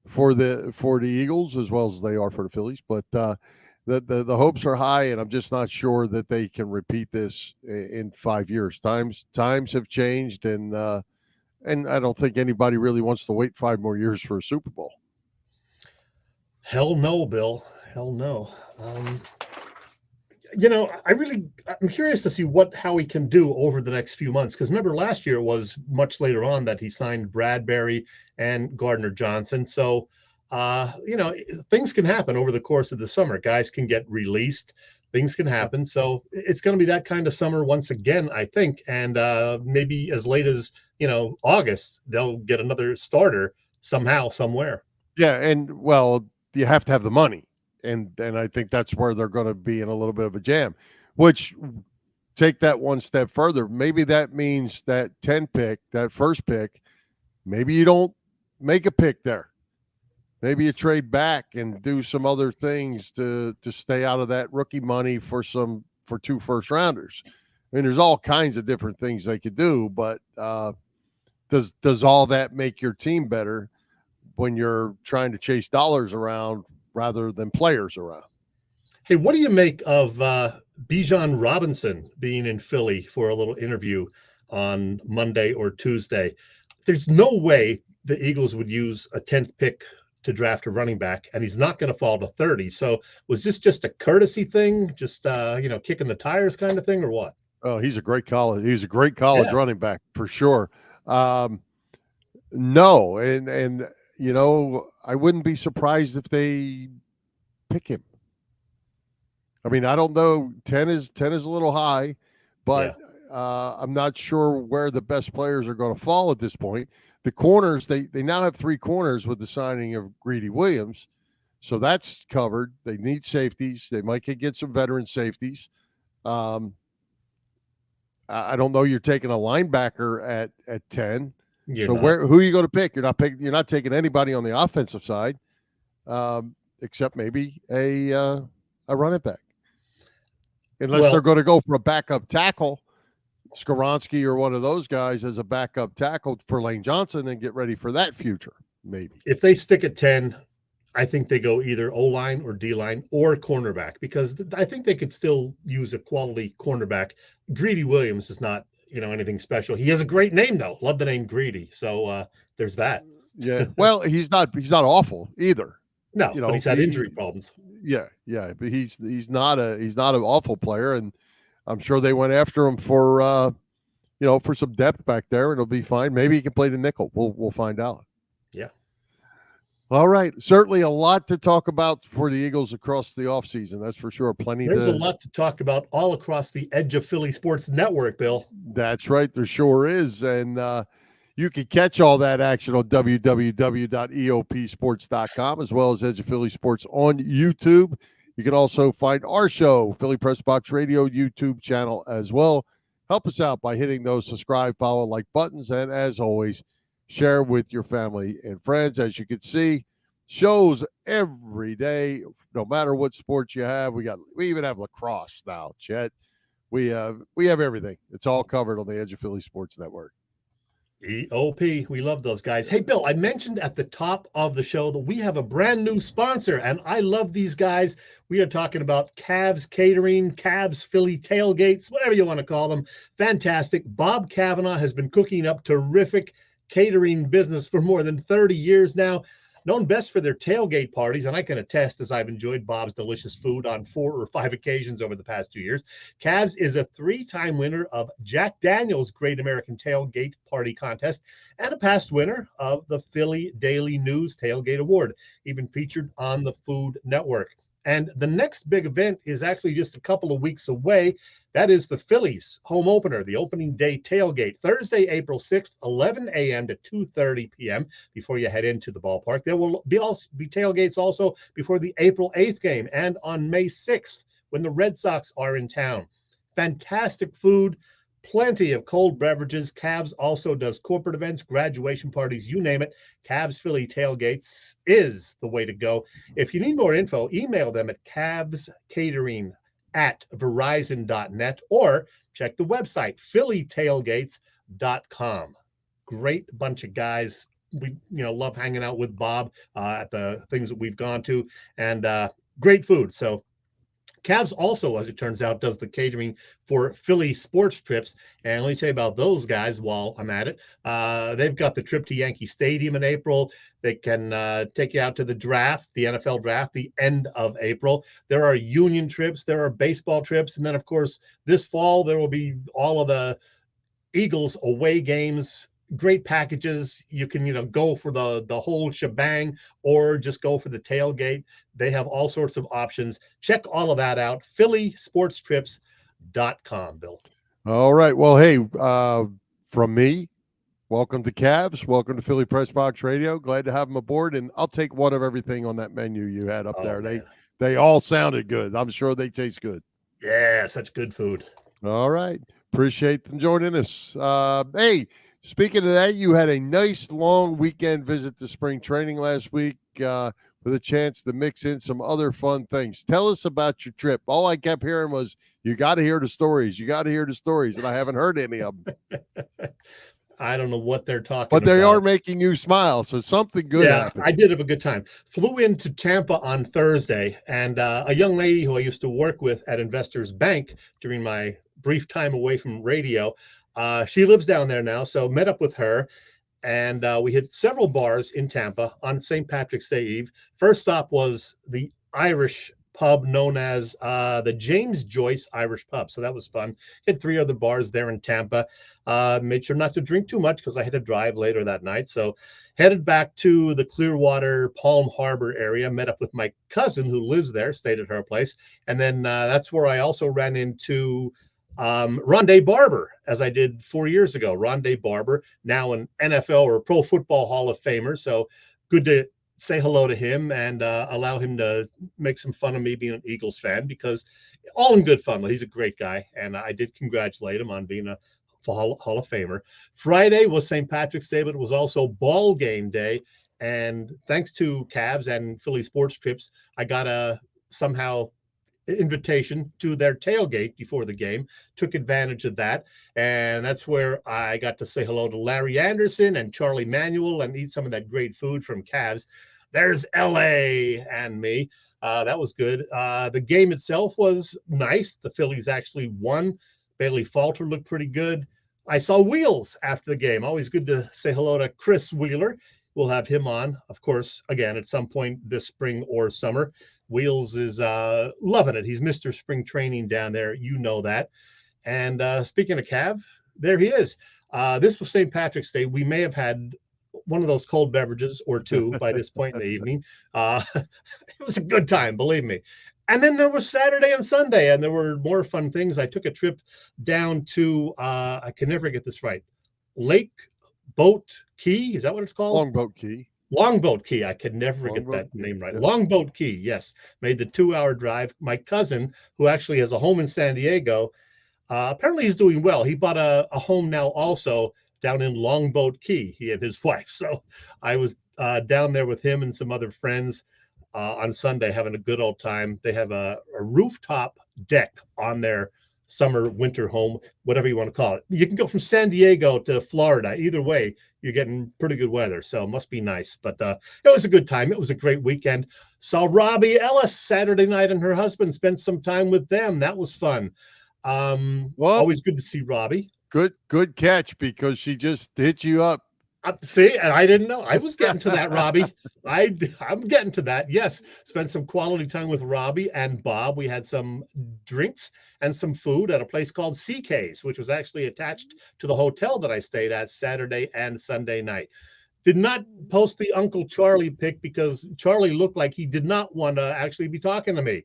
for the Eagles as well as they are for the Phillies, but the hopes are high, and I'm just not sure that they can repeat this in 5 years. Times have changed, and I don't think anybody really wants to wait 5 more years for a Super Bowl. Hell no, Bill. Hell no. I'm curious to see how he can do over the next few months. Because remember, last year was much later on that he signed Bradbury and Gardner-Johnson. So, things can happen over the course of the summer. Guys can get released. Things can happen. So it's going to be that kind of summer once again, I think. And maybe as late as, August, they'll get another starter somehow, somewhere. Yeah. And well, you have to have the money. And I think that's where they're going to be in a little bit of a jam, which take that one step further. Maybe that means that 10 pick, that first pick, maybe you don't make a pick there. Maybe you trade back and do some other things to stay out of that rookie money for 2 first rounders. I mean, there's all kinds of different things they could do, but does all that make your team better when you're trying to chase dollars around rather than players around? Hey, what do you make of Bijan Robinson being in Philly for a little interview on Monday or Tuesday? There's no way the Eagles would use a 10th pick to draft a running back, and he's not going to fall to 30. So was this just a courtesy thing, just kicking the tires kind of thing, or what? Oh, he's a great college running back for sure. No, and I wouldn't be surprised if they pick him. I mean, I don't know. 10 is a little high, but I'm not sure where the best players are going to fall at this point. The corners, they now have 3 corners with the signing of Greedy Williams, so that's covered. They need safeties. They might get some veteran safeties. I don't know. You're taking a linebacker at 10. Who are you going to pick? You're not taking anybody on the offensive side, except maybe a running back. Unless they're going to go for a backup tackle, Skoronski or one of those guys as a backup tackle for Lane Johnson and get ready for that future, maybe. If they stick at 10, I think they go either O-line or D-line or cornerback, because I think they could still use a quality cornerback. Greedy Williams is not, anything special. He has a great name, though. Love the name Greedy. So there's that. Yeah. Well, he's not awful either. No, but he's had injury problems. Yeah, but he's not an awful player, and I'm sure they went after him for for some depth back there, and it'll be fine. Maybe he can play the nickel. We'll find out. Yeah. All right. Certainly a lot to talk about for the Eagles across the offseason. That's for sure. There's a lot to talk about all across the Edge of Philly Sports Network, Bill. That's right. There sure is, and you can catch all that action on www.eopsports.com, as well as Edge of Philly Sports on YouTube. You can also find our show, Philly Press Box Radio YouTube channel as well. Help us out by hitting those subscribe, follow, like buttons, and as always, share with your family and friends. As you can see, shows every day, no matter what sports you have. We even have lacrosse now, Chet. We have everything. It's all covered on the Edge of Philly Sports Network. EOP, we love those guys. Hey, Bill, I mentioned at the top of the show that we have a brand new sponsor, and I love these guys. We are talking about Cavs Catering, Cavs Philly Tailgates, whatever you want to call them. Fantastic. Bob Cavanaugh has been cooking up terrific catering business for more than 30 years now. Known best for their tailgate parties, and I can attest as I've enjoyed Bob's delicious food on 4 or 5 occasions over the past 2 years. Cavs is a 3-time winner of Jack Daniel's Great American Tailgate Party Contest and a past winner of the Philly Daily News Tailgate Award, even featured on the Food Network. And the next big event is actually just a couple of weeks away. That is the Phillies home opener, the opening day tailgate, Thursday, April 6th, 11 a.m. to 2:30 p.m. before you head into the ballpark. There will be tailgates also before the April 8th game and on May 6th when the Red Sox are in town. Fantastic food, plenty of cold beverages. Cavs also does corporate events, graduation parties, you name it. Cavs Philly Tailgates is the way to go. If you need more info, email them at cavscatering@verizon.net or check the website, phillytailgates.com. Great bunch of guys. We love hanging out with Bob at the things that we've gone to, and great food. So Cavs also, as it turns out, does the catering for Philly sports trips. And let me tell you about those guys while I'm at it. They've got the trip to Yankee Stadium in April. They can take you out to the draft, the NFL draft, the end of April. There are union trips. There are baseball trips. And then, of course, this fall, there will be all of the Eagles away games. Great packages. You can, go for the whole shebang or just go for the tailgate. They have all sorts of options. Check all of that out. phillysportstrips.com, Bill. All right. Well, hey, from me, welcome to Cavs. Welcome to Philly Press Box Radio. Glad to have them aboard. And I'll take one of everything on that menu you had up there. Man. They all sounded good. I'm sure they taste good. Yeah, such good food. All right. Appreciate them joining us. Hey, speaking of that, you had a nice long weekend visit to spring training last week. with a chance to mix in some other fun things. Tell us about your trip. All I kept hearing was, you got to hear the stories. You got to hear the stories. And I haven't heard any of them. I don't know what they're talking but about. They are making you smile. So something good happened. I did have a good time. Flew into Tampa on Thursday, and a young lady who I used to work with at Investors Bank during my brief time away from radio, she lives down there now. So met up with her. And we hit several bars in Tampa on St. Patrick's Day Eve. First stop was the Irish pub known as the James Joyce Irish Pub. So that was fun. Hit 3 other bars there in Tampa. Made sure not to drink too much because I had to drive later that night. So headed back to the Clearwater, Palm Harbor area. Met up with my cousin who lives there, stayed at her place. And then that's where I also ran into Rondé Barber, as I did 4 years ago. Rondé Barber, now an NFL or Pro Football Hall of Famer. So good to say hello to him and allow him to make some fun of me being an Eagles fan, because all in good fun. He's a great guy, and I did congratulate him on being a Hall of Famer. Friday was St. Patrick's Day, but it was also ball game day. And thanks to Cavs and Philly Sports Trips, I got a somehow invitation to their tailgate before the game. Took advantage of that, and that's where I got to say hello to Larry Anderson and Charlie Manuel and eat some of that great food from Cavs. There's LA and me. That was good. The game itself was nice. The Phillies actually won. Bailey Falter looked pretty good. I saw Wheels after the game. Always good to say hello to Chris Wheeler. We'll have him on, of course, again at some point this spring or summer. Wheels is loving it. He's Mr. Spring Training down there. You know that. And speaking of Cav, there he is. This was St. Patrick's Day. We may have had one of those cold beverages or two by this point in the evening. It was a good time, believe me. And then there was Saturday and Sunday, and there were more fun things. I took a trip down to, I can never get this right, Lake Boat Key. Is that what it's called? Longboat Key. Longboat Key. I could never get that name right. Yep. Longboat Key, yes. Made the 2-hour drive. My cousin, who actually has a home in San Diego, apparently he's doing well. He bought a home now also down in Longboat Key, he and his wife. So I was down there with him and some other friends on Sunday having a good old time. They have a rooftop deck on their summer, winter home, whatever you want to call it. You can go from San Diego to Florida. Either way, you're getting pretty good weather, so it must be nice. But it was a good time. It was a great weekend. Saw Robbie Ellis Saturday night and her husband. Spent some time with them. That was fun. Always good to see Robbie. Good catch, because she just hit you up. See, and I didn't know. I was getting to that, Robbie. I'm getting to that. Yes, spent some quality time with Robbie and Bob. We had some drinks and some food at a place called CK's, which was actually attached to the hotel that I stayed at Saturday and Sunday night. Did not post the Uncle Charlie pic because Charlie looked like he did not want to actually be talking to me.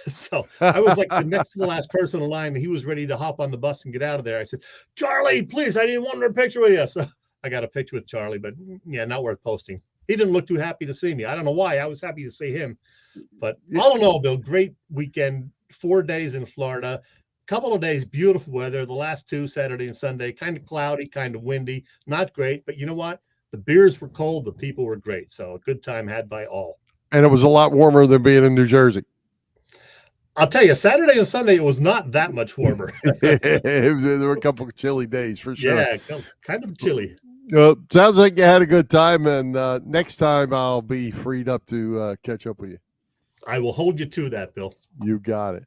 So I was like the next to the last person in line, and he was ready to hop on the bus and get out of there. I said, Charlie, please, I didn't want a picture with you. So I got a picture with Charlie, but yeah, not worth posting. He didn't look too happy to see me. I don't know why. I was happy to see him. But all in all, Bill, great weekend. 4 days in Florida. Couple of days, beautiful weather. The last 2, Saturday and Sunday, kind of cloudy, kind of windy. Not great, but you know what? The beers were cold. The people were great. So a good time had by all. And it was a lot warmer than being in New Jersey. I'll tell you, Saturday and Sunday, it was not that much warmer. There were a couple of chilly days for sure. Yeah, kind of chilly. Sounds like you had a good time, and next time I'll be freed up to catch up with you. I will hold you to that, Bill. You got it.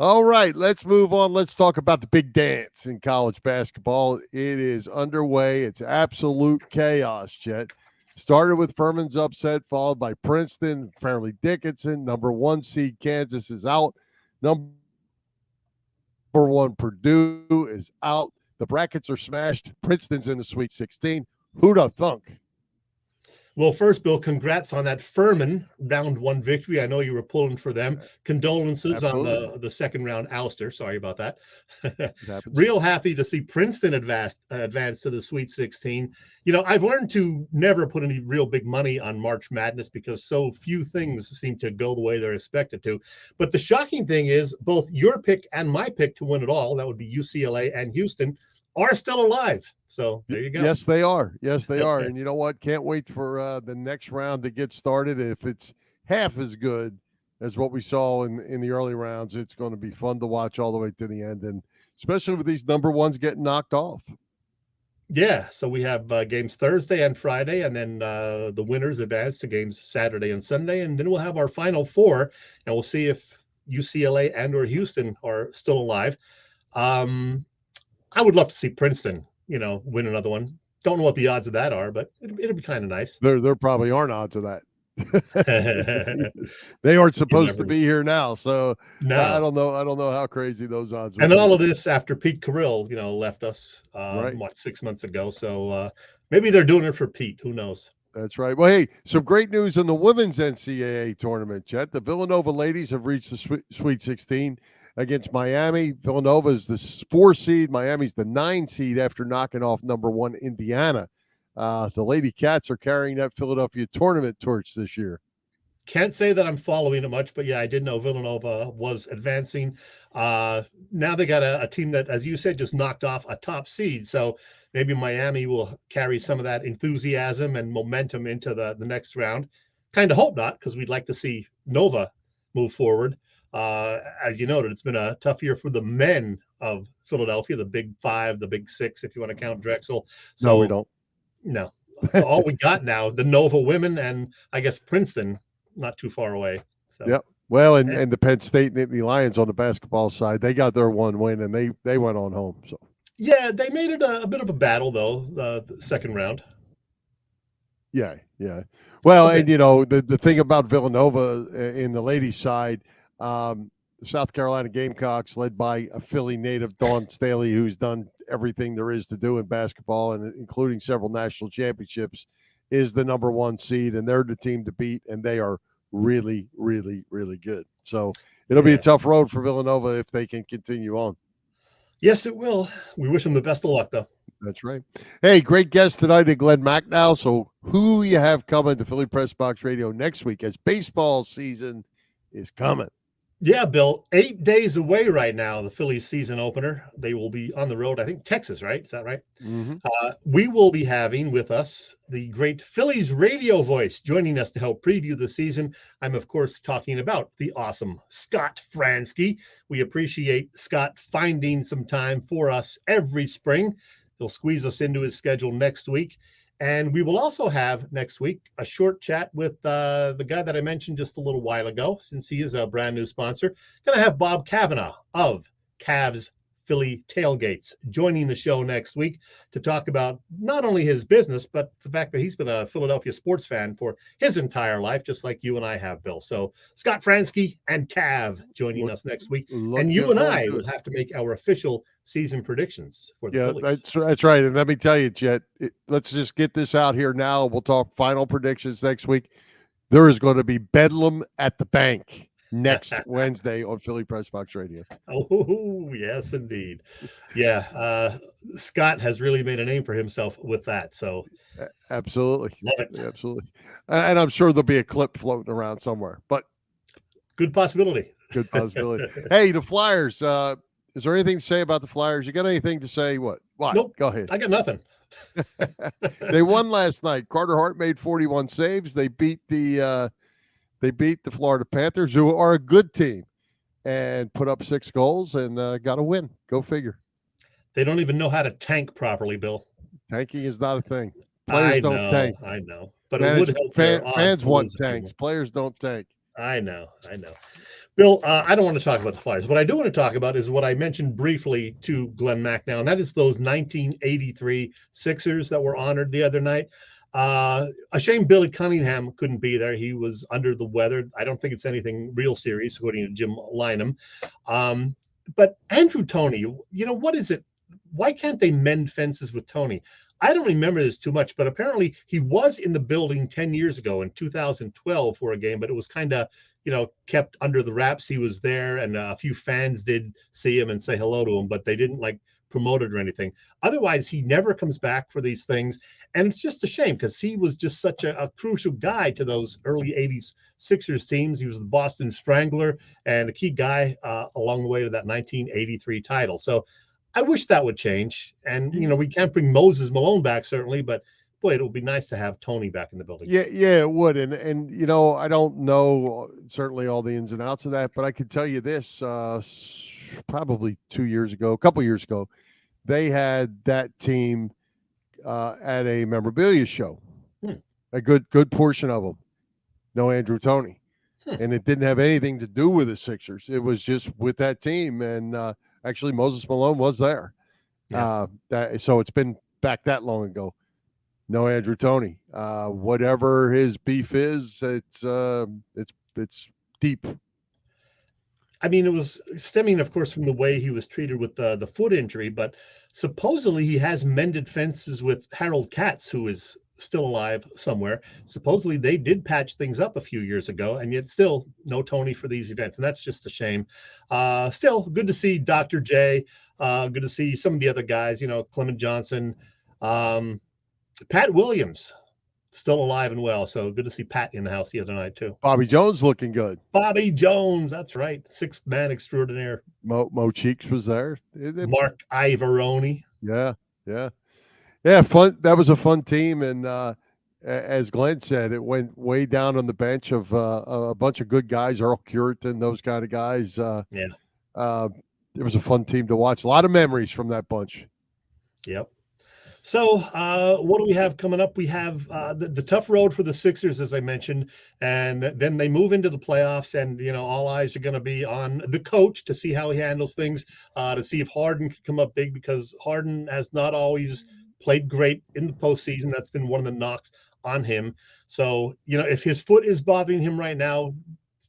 All right, let's move on. Let's talk about the big dance in college basketball. It is underway. It's absolute chaos, Chet. Started with Furman's upset, followed by Princeton, Fairleigh Dickinson. Number 1 seed Kansas is out. Number 1 Purdue is out. The brackets are smashed. Princeton's in the Sweet 16. Who'da thunk? Well, first, Bill, congrats on that Furman round 1 victory. I know you were pulling for them. Condolences on the second round ouster. Sorry about that. Real happy to see Princeton advance to the Sweet 16. You know, I've learned to never put any real big money on March Madness because so few things seem to go the way they're expected to. But the shocking thing is both your pick and my pick to win it all, that would be UCLA and Houston, are still alive. So there you go. Yes, they are. Yes, they are. And you know what? Can't wait for the next round to get started. If it's half as good as what we saw in the early rounds. It's going to be fun to watch all the way to the end, and especially with these number ones getting knocked off. Yeah, so we have games Thursday and Friday, and then the winners advance to games Saturday and Sunday, and then we'll have our final four, and we'll see if UCLA and or Houston are still alive. I would love to see Princeton, win another one. Don't know what the odds of that are, but it'll be kind of nice. There probably aren't odds of that. They aren't supposed to be here now, so no. I don't know how crazy those odds are. And all of this after Pete Carrill, left us 6 months ago. So maybe they're doing it for Pete. Who knows? That's right. Well, hey, some great news in the women's NCAA tournament, Chet. The Villanova ladies have reached the Sweet 16 against Miami. Villanova is the 4 seed. Miami's the 9 seed after knocking off number 1 Indiana. The Lady Cats are carrying that Philadelphia tournament torch this year. Can't say that I'm following it much, but yeah, I did know Villanova was advancing. Now they got a team that, as you said, just knocked off a top seed. So maybe Miami will carry some of that enthusiasm and momentum into the next round. Kind of hope not, because we'd like to see Nova move forward. As you noted, it's been a tough year for the men of Philadelphia, the Big Five, the Big Six, if you want to count Drexel. So, no, we don't. No. All we got now, the Nova women and I guess Princeton, not too far away. So. Yep. Well, and the Penn State Nittany Lions on the basketball side, they got their one win and they went on home. So yeah, they made it a bit of a battle though, the second round. Yeah. Well, okay. And the thing about Villanova in the ladies' side, the South Carolina Gamecocks, led by a Philly native, Dawn Staley, who's done everything there is to do in basketball, and including several national championships, is the number 1 seed, and they're the team to beat, and they are really, really, really good. So it'll be a tough road for Villanova if they can continue on. Yes, it will. We wish them the best of luck, though. That's right. Hey, great guest tonight at Glen Macnow. So who you have coming to Philly Press Box Radio next week as baseball season is coming? Yeah, Bill, 8 days away right now, the Phillies season opener. They will be on the road, I think, Texas, right? Is that right? Mm-hmm. We will be having with us the great Phillies radio voice joining us to help preview the season. I'm, of course, talking about the awesome Scott Fransky. We appreciate Scott finding some time for us every spring. He'll squeeze us into his schedule next week. And we will also have next week a short chat with the guy that I mentioned just a little while ago, since he is a brand new sponsor. Going to have Bob Kavanaugh of Cavs Philly Tailgates joining the show next week to talk about not only his business, but the fact that he's been a Philadelphia sports fan for his entire life, just like you and I have, Bill. So Scott Fransky and Cav joining us next week. And you and I will have to make our official season predictions for the Phillies. That's right. And let me tell you, Jet, let's just get this out here now. We'll talk final predictions next week. There is going to be bedlam at the bank next Wednesday on Philly Press Box Radio. Oh, yes, indeed. Yeah, Scott has really made a name for himself with that. So absolutely. Love it. Absolutely. And I'm sure there'll be a clip floating around somewhere, but good possibility. Good possibility. Hey, the Flyers, is there anything to say about the Flyers? You got anything to say? What? Nope. Go ahead. I got nothing. They won last night. Carter Hart made 41 saves. They beat the Florida Panthers, who are a good team, and put up 6 goals and got a win. Go figure. They don't even know how to tank properly, Bill. Tanking is not a thing. Players don't tank. I know. But it would help fans want tanks. Players don't tank. I know. Bill, I don't want to talk about the Flyers. What I do want to talk about is what I mentioned briefly to Glen Macnow, and that is those 1983 Sixers that were honored the other night. A shame Billy Cunningham couldn't be there. He was under the weather. I don't think it's anything real serious, according to Jim Lynam. But Andrew Toney, what is it? Why can't they mend fences with Toney? I don't remember this too much, but apparently he was in the building 10 years ago in 2012 for a game, but it was kind of, kept under the wraps. He was there, and a few fans did see him and say hello to him, but they didn't promote it or anything. Otherwise, he never comes back for these things. And it's just a shame because he was just such a crucial guy to those early 80s Sixers teams. He was the Boston Strangler and a key guy along the way to that 1983 title. So I wish that would change. And, we can't bring Moses Malone back, certainly, but boy, it would be nice to have Tony back in the building. Yeah, it would. And I don't know certainly all the ins and outs of that, but I could tell you this, probably a couple years ago, they had that team at a memorabilia show. A good portion of them. No Andrew Toney. And it didn't have anything to do with the Sixers. It was just with that team. And actually Moses Malone was there. Yeah. So it's been back that long ago. No Andrew Toney. Whatever his beef is, it's deep. I mean, it was stemming, of course, from the way he was treated with the foot injury, but supposedly he has mended fences with Harold Katz, who is still alive somewhere. Supposedly they did patch things up a few years ago, and yet still no Tony for these events, and that's just a shame. Still good to see Dr. J. Good to see some of the other guys, Clement Johnson, Pat Williams, still alive and well. So good to see Pat in the house the other night too. Bobby Jones looking good. Bobby Jones, that's right. Sixth man extraordinaire. Mo Cheeks was there. Mark Ivaroni. Yeah. Fun. That was a fun team, and as Glenn said, it went way down on the bench of a bunch of good guys, Earl Curitan, those kind of guys. It was a fun team to watch. A lot of memories from that bunch. Yep. So what do we have coming up? We have the tough road for the Sixers, as I mentioned, and then they move into the playoffs, and all eyes are going to be on the coach to see how he handles things, to see if Harden can come up big, because Harden has not always played great in the postseason. That's been one of the knocks on him. So if his foot is bothering him right now,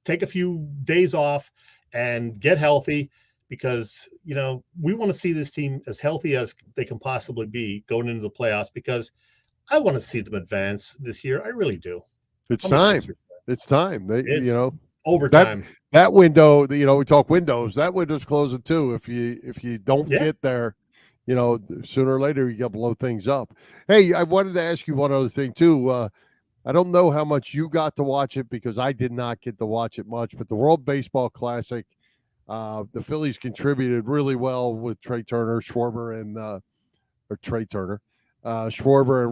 take a few days off and get healthy, because we want to see this team as healthy as they can possibly be going into the playoffs, because I want to see them advance this year. I really do. It's time. It's time. Overtime. That window, we talk windows. That window's closing too. If you don't get there, sooner or later you got to blow things up. Hey, I wanted to ask you one other thing too. I don't know how much you got to watch it, because I did not get to watch it much, but the World Baseball Classic, the Phillies contributed really well with Trey Turner, Schwarber, and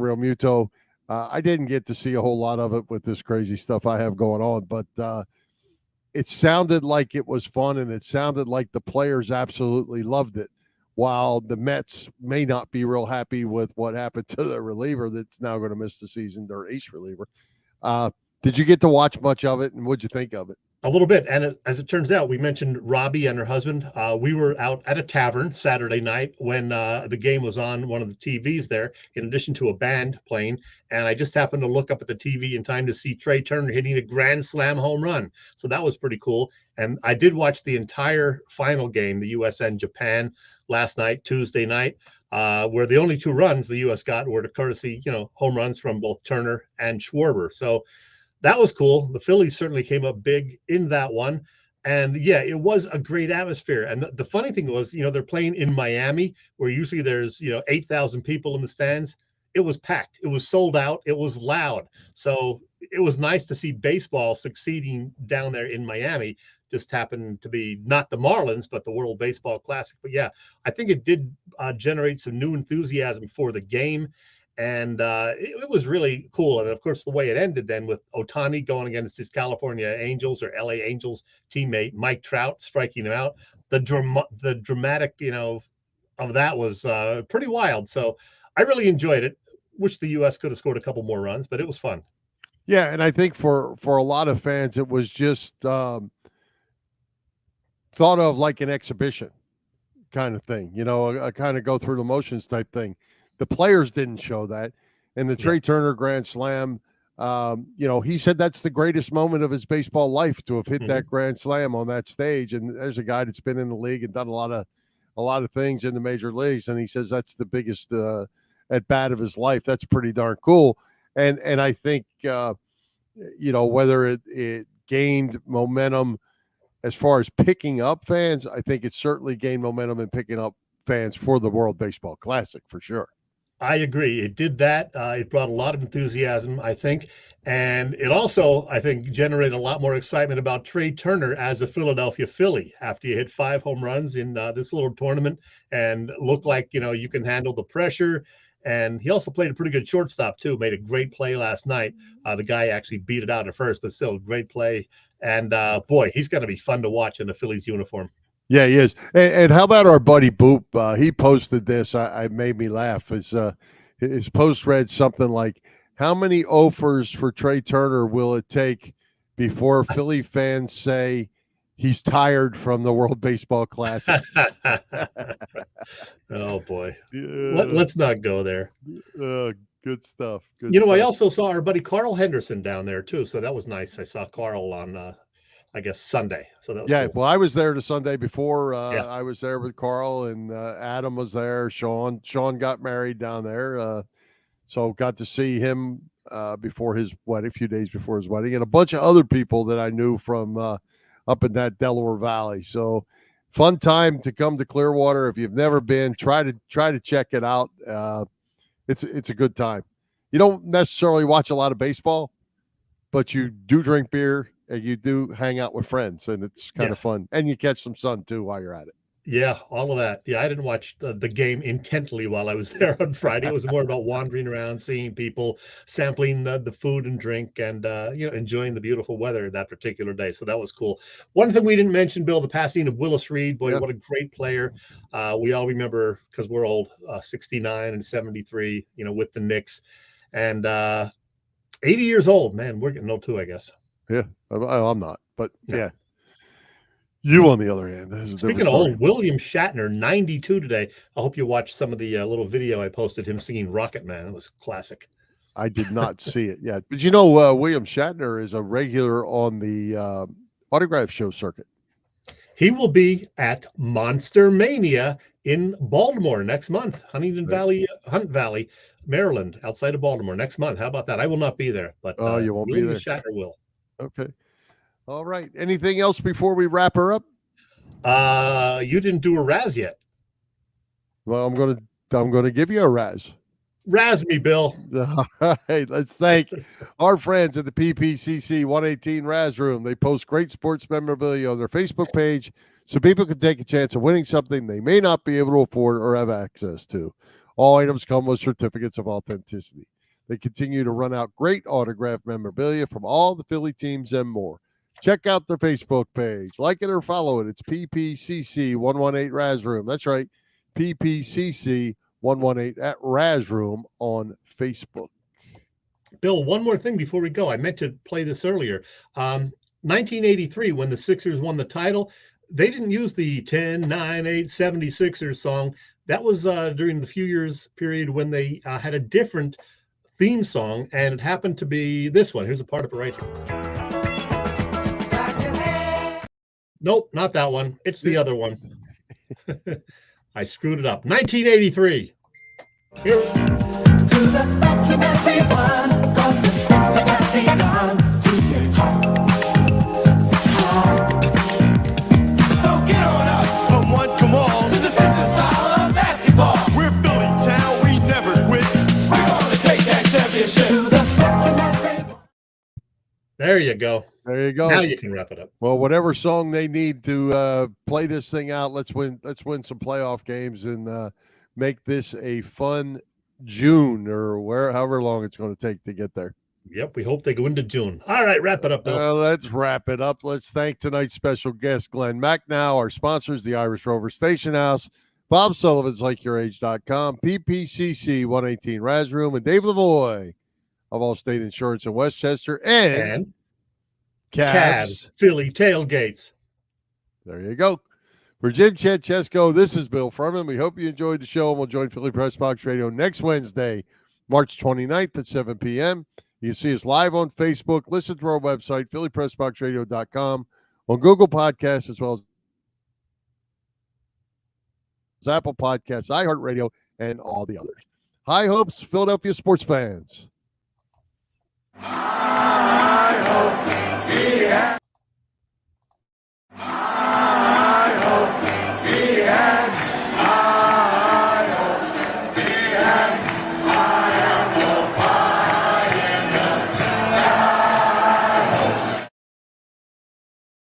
Real Muto. I didn't get to see a whole lot of it with this crazy stuff I have going on, but it sounded like it was fun, and it sounded like the players absolutely loved it, while the Mets may not be real happy with what happened to the reliever that's now going to miss the season, their ace reliever. Did you get to watch much of it, and what'd you think of it? A little bit. And as it turns out, we mentioned Robbie and her husband. We were out at a tavern Saturday night when the game was on one of the TVs there, in addition to a band playing. And I just happened to look up at the TV in time to see Trey Turner hitting a grand slam home run. So that was pretty cool. And I did watch the entire final game, the U.S. and Japan, last night, Tuesday night, where the only two runs the U.S. got were courtesy, home runs from both Turner and Schwarber. So that was cool. The Phillies certainly came up big in that one. And yeah, it was a great atmosphere. And the funny thing was, they're playing in Miami, where usually there's, 8,000 people in the stands. It was packed. It was sold out. It was loud. So it was nice to see baseball succeeding down there in Miami. Just happened to be not the Marlins, but the World Baseball Classic. But yeah, I think it did generate some new enthusiasm for the game. And it was really cool. And of course, the way it ended then with Ohtani going against his California Angels or LA Angels teammate, Mike Trout, striking him out. The dramatic, of that was pretty wild. So I really enjoyed it. Wish the U.S. could have scored a couple more runs, but it was fun. Yeah, and I think for a lot of fans, it was just thought of like an exhibition kind of thing, a kind of go through the motions type thing. The players didn't show that. And the Trey Turner grand slam, he said that's the greatest moment of his baseball life, to have hit that grand slam on that stage. And there's a guy that's been in the league and done a lot of things in the major leagues, and he says that's the biggest at bat of his life. That's pretty darn cool. And I think whether it gained momentum as far as picking up fans, I think it certainly gained momentum in picking up fans for the World Baseball Classic for sure. I agree. It did that. It brought a lot of enthusiasm, I think. And it also, I think, generated a lot more excitement about Trey Turner as a Philadelphia Philly after you hit 5 home runs in this little tournament and look like, you can handle the pressure. And he also played a pretty good shortstop, too. Made a great play last night. The guy actually beat it out at first, but still, great play. And, boy, he's going to be fun to watch in a Phillies uniform. Yeah, he is. And how about our buddy Boop? He posted this. I made me laugh. His post read something like, how many offers for Trey Turner will it take before Philly fans say he's tired from the World Baseball Classic? Oh, boy. Let's not go there. Good stuff. I also saw our buddy Carl Henderson down there, too. So that was nice. I saw Carl on I guess Sunday. So that was cool. Well, I was there the Sunday before. I was there with Carl, and Adam was there. Sean got married down there, so got to see him before his wedding, a few days before his wedding, and a bunch of other people that I knew from up in that Delaware Valley. So fun time to come to Clearwater. If you've never been, try to check it out. It's a good time. You don't necessarily watch a lot of baseball, but you do drink beer. And you do hang out with friends, and it's kind of fun. And you catch some sun, too, while you're at it. Yeah, all of that. Yeah, I didn't watch the game intently while I was there on Friday. It was more about wandering around, seeing people, sampling the food and drink, and enjoying the beautiful weather that particular day. So that was cool. One thing we didn't mention, Bill, the passing of Willis Reed. Boy, what a great player. We all remember, because we're old, 69 and 73, with the Knicks. And 80 years old, man. We're getting old, too, I guess. Yeah, I'm not, but yeah. You, on the other hand. Speaking of old, William Shatner, 92 today. I hope you watched some of the little video I posted him singing Rocket Man. It was classic. I did not see it yet. But William Shatner is a regular on the autograph show circuit. He will be at Monster Mania in Baltimore next month, Hunt Valley, Maryland, outside of Baltimore next month. How about that? I will not be there, but you won't William be there. Shatner will. Okay. All right. Anything else before we wrap her up? You didn't do a Raz yet. Well, I'm gonna give you a Raz. Raz me, Bill. All right. Let's thank our friends at the PPCC 118 Raz Room. They post great sports memorabilia on their Facebook page, so people can take a chance of winning something they may not be able to afford or have access to. All items come with certificates of authenticity. They continue to run out great autographed memorabilia from all the Philly teams and more. Check out their Facebook page. Like it or follow it. It's PPCC 118 Raz Room. That's right. PPCC 118 at Raz Room on Facebook. Bill, one more thing before we go. I meant to play this earlier. 1983, when the Sixers won the title, they didn't use the 10, 9, 8, 76ers song. That was during the few years period when they had a different theme song, and it happened to be this one. Here's a part of it right here. Nope, not that one. It's the other one. I screwed it up. 1983. Here. To the spectrum everyone, 'cause the Sixers have begun to get hot. So get on up. Come on, come on. To the Sixers style of basketball. We're Philly town, we never quit. We're gonna take that championship. To the spectrum everyone. There you go. There you go. Now you can wrap it up. Well, whatever song they need to play this thing out, let's win some playoff games and make this a fun June or however long it's going to take to get there. Yep, we hope they go into June. All right, wrap it up, Bill. Let's wrap it up. Let's thank tonight's special guest, Glen Macnow, our sponsors, the Irish Rover Station House, Bob Sullivan's LikeYourAge.com, PPCC 118 Raz Room, and Dave Lavoie of Allstate Insurance in Westchester, and Cavs Philly tailgates. There you go. For Jim, Chet, Chesko, this is Bill Furman. We hope you enjoyed the show, and we'll join Philly Press Box Radio next Wednesday, March 29th at 7 p.m. You can see us live on Facebook. Listen to our website, phillypressboxradio.com, on Google Podcasts, as well as Apple Podcasts, iHeartRadio, and all the others. High hopes, Philadelphia sports fans. High hopes. Yeah.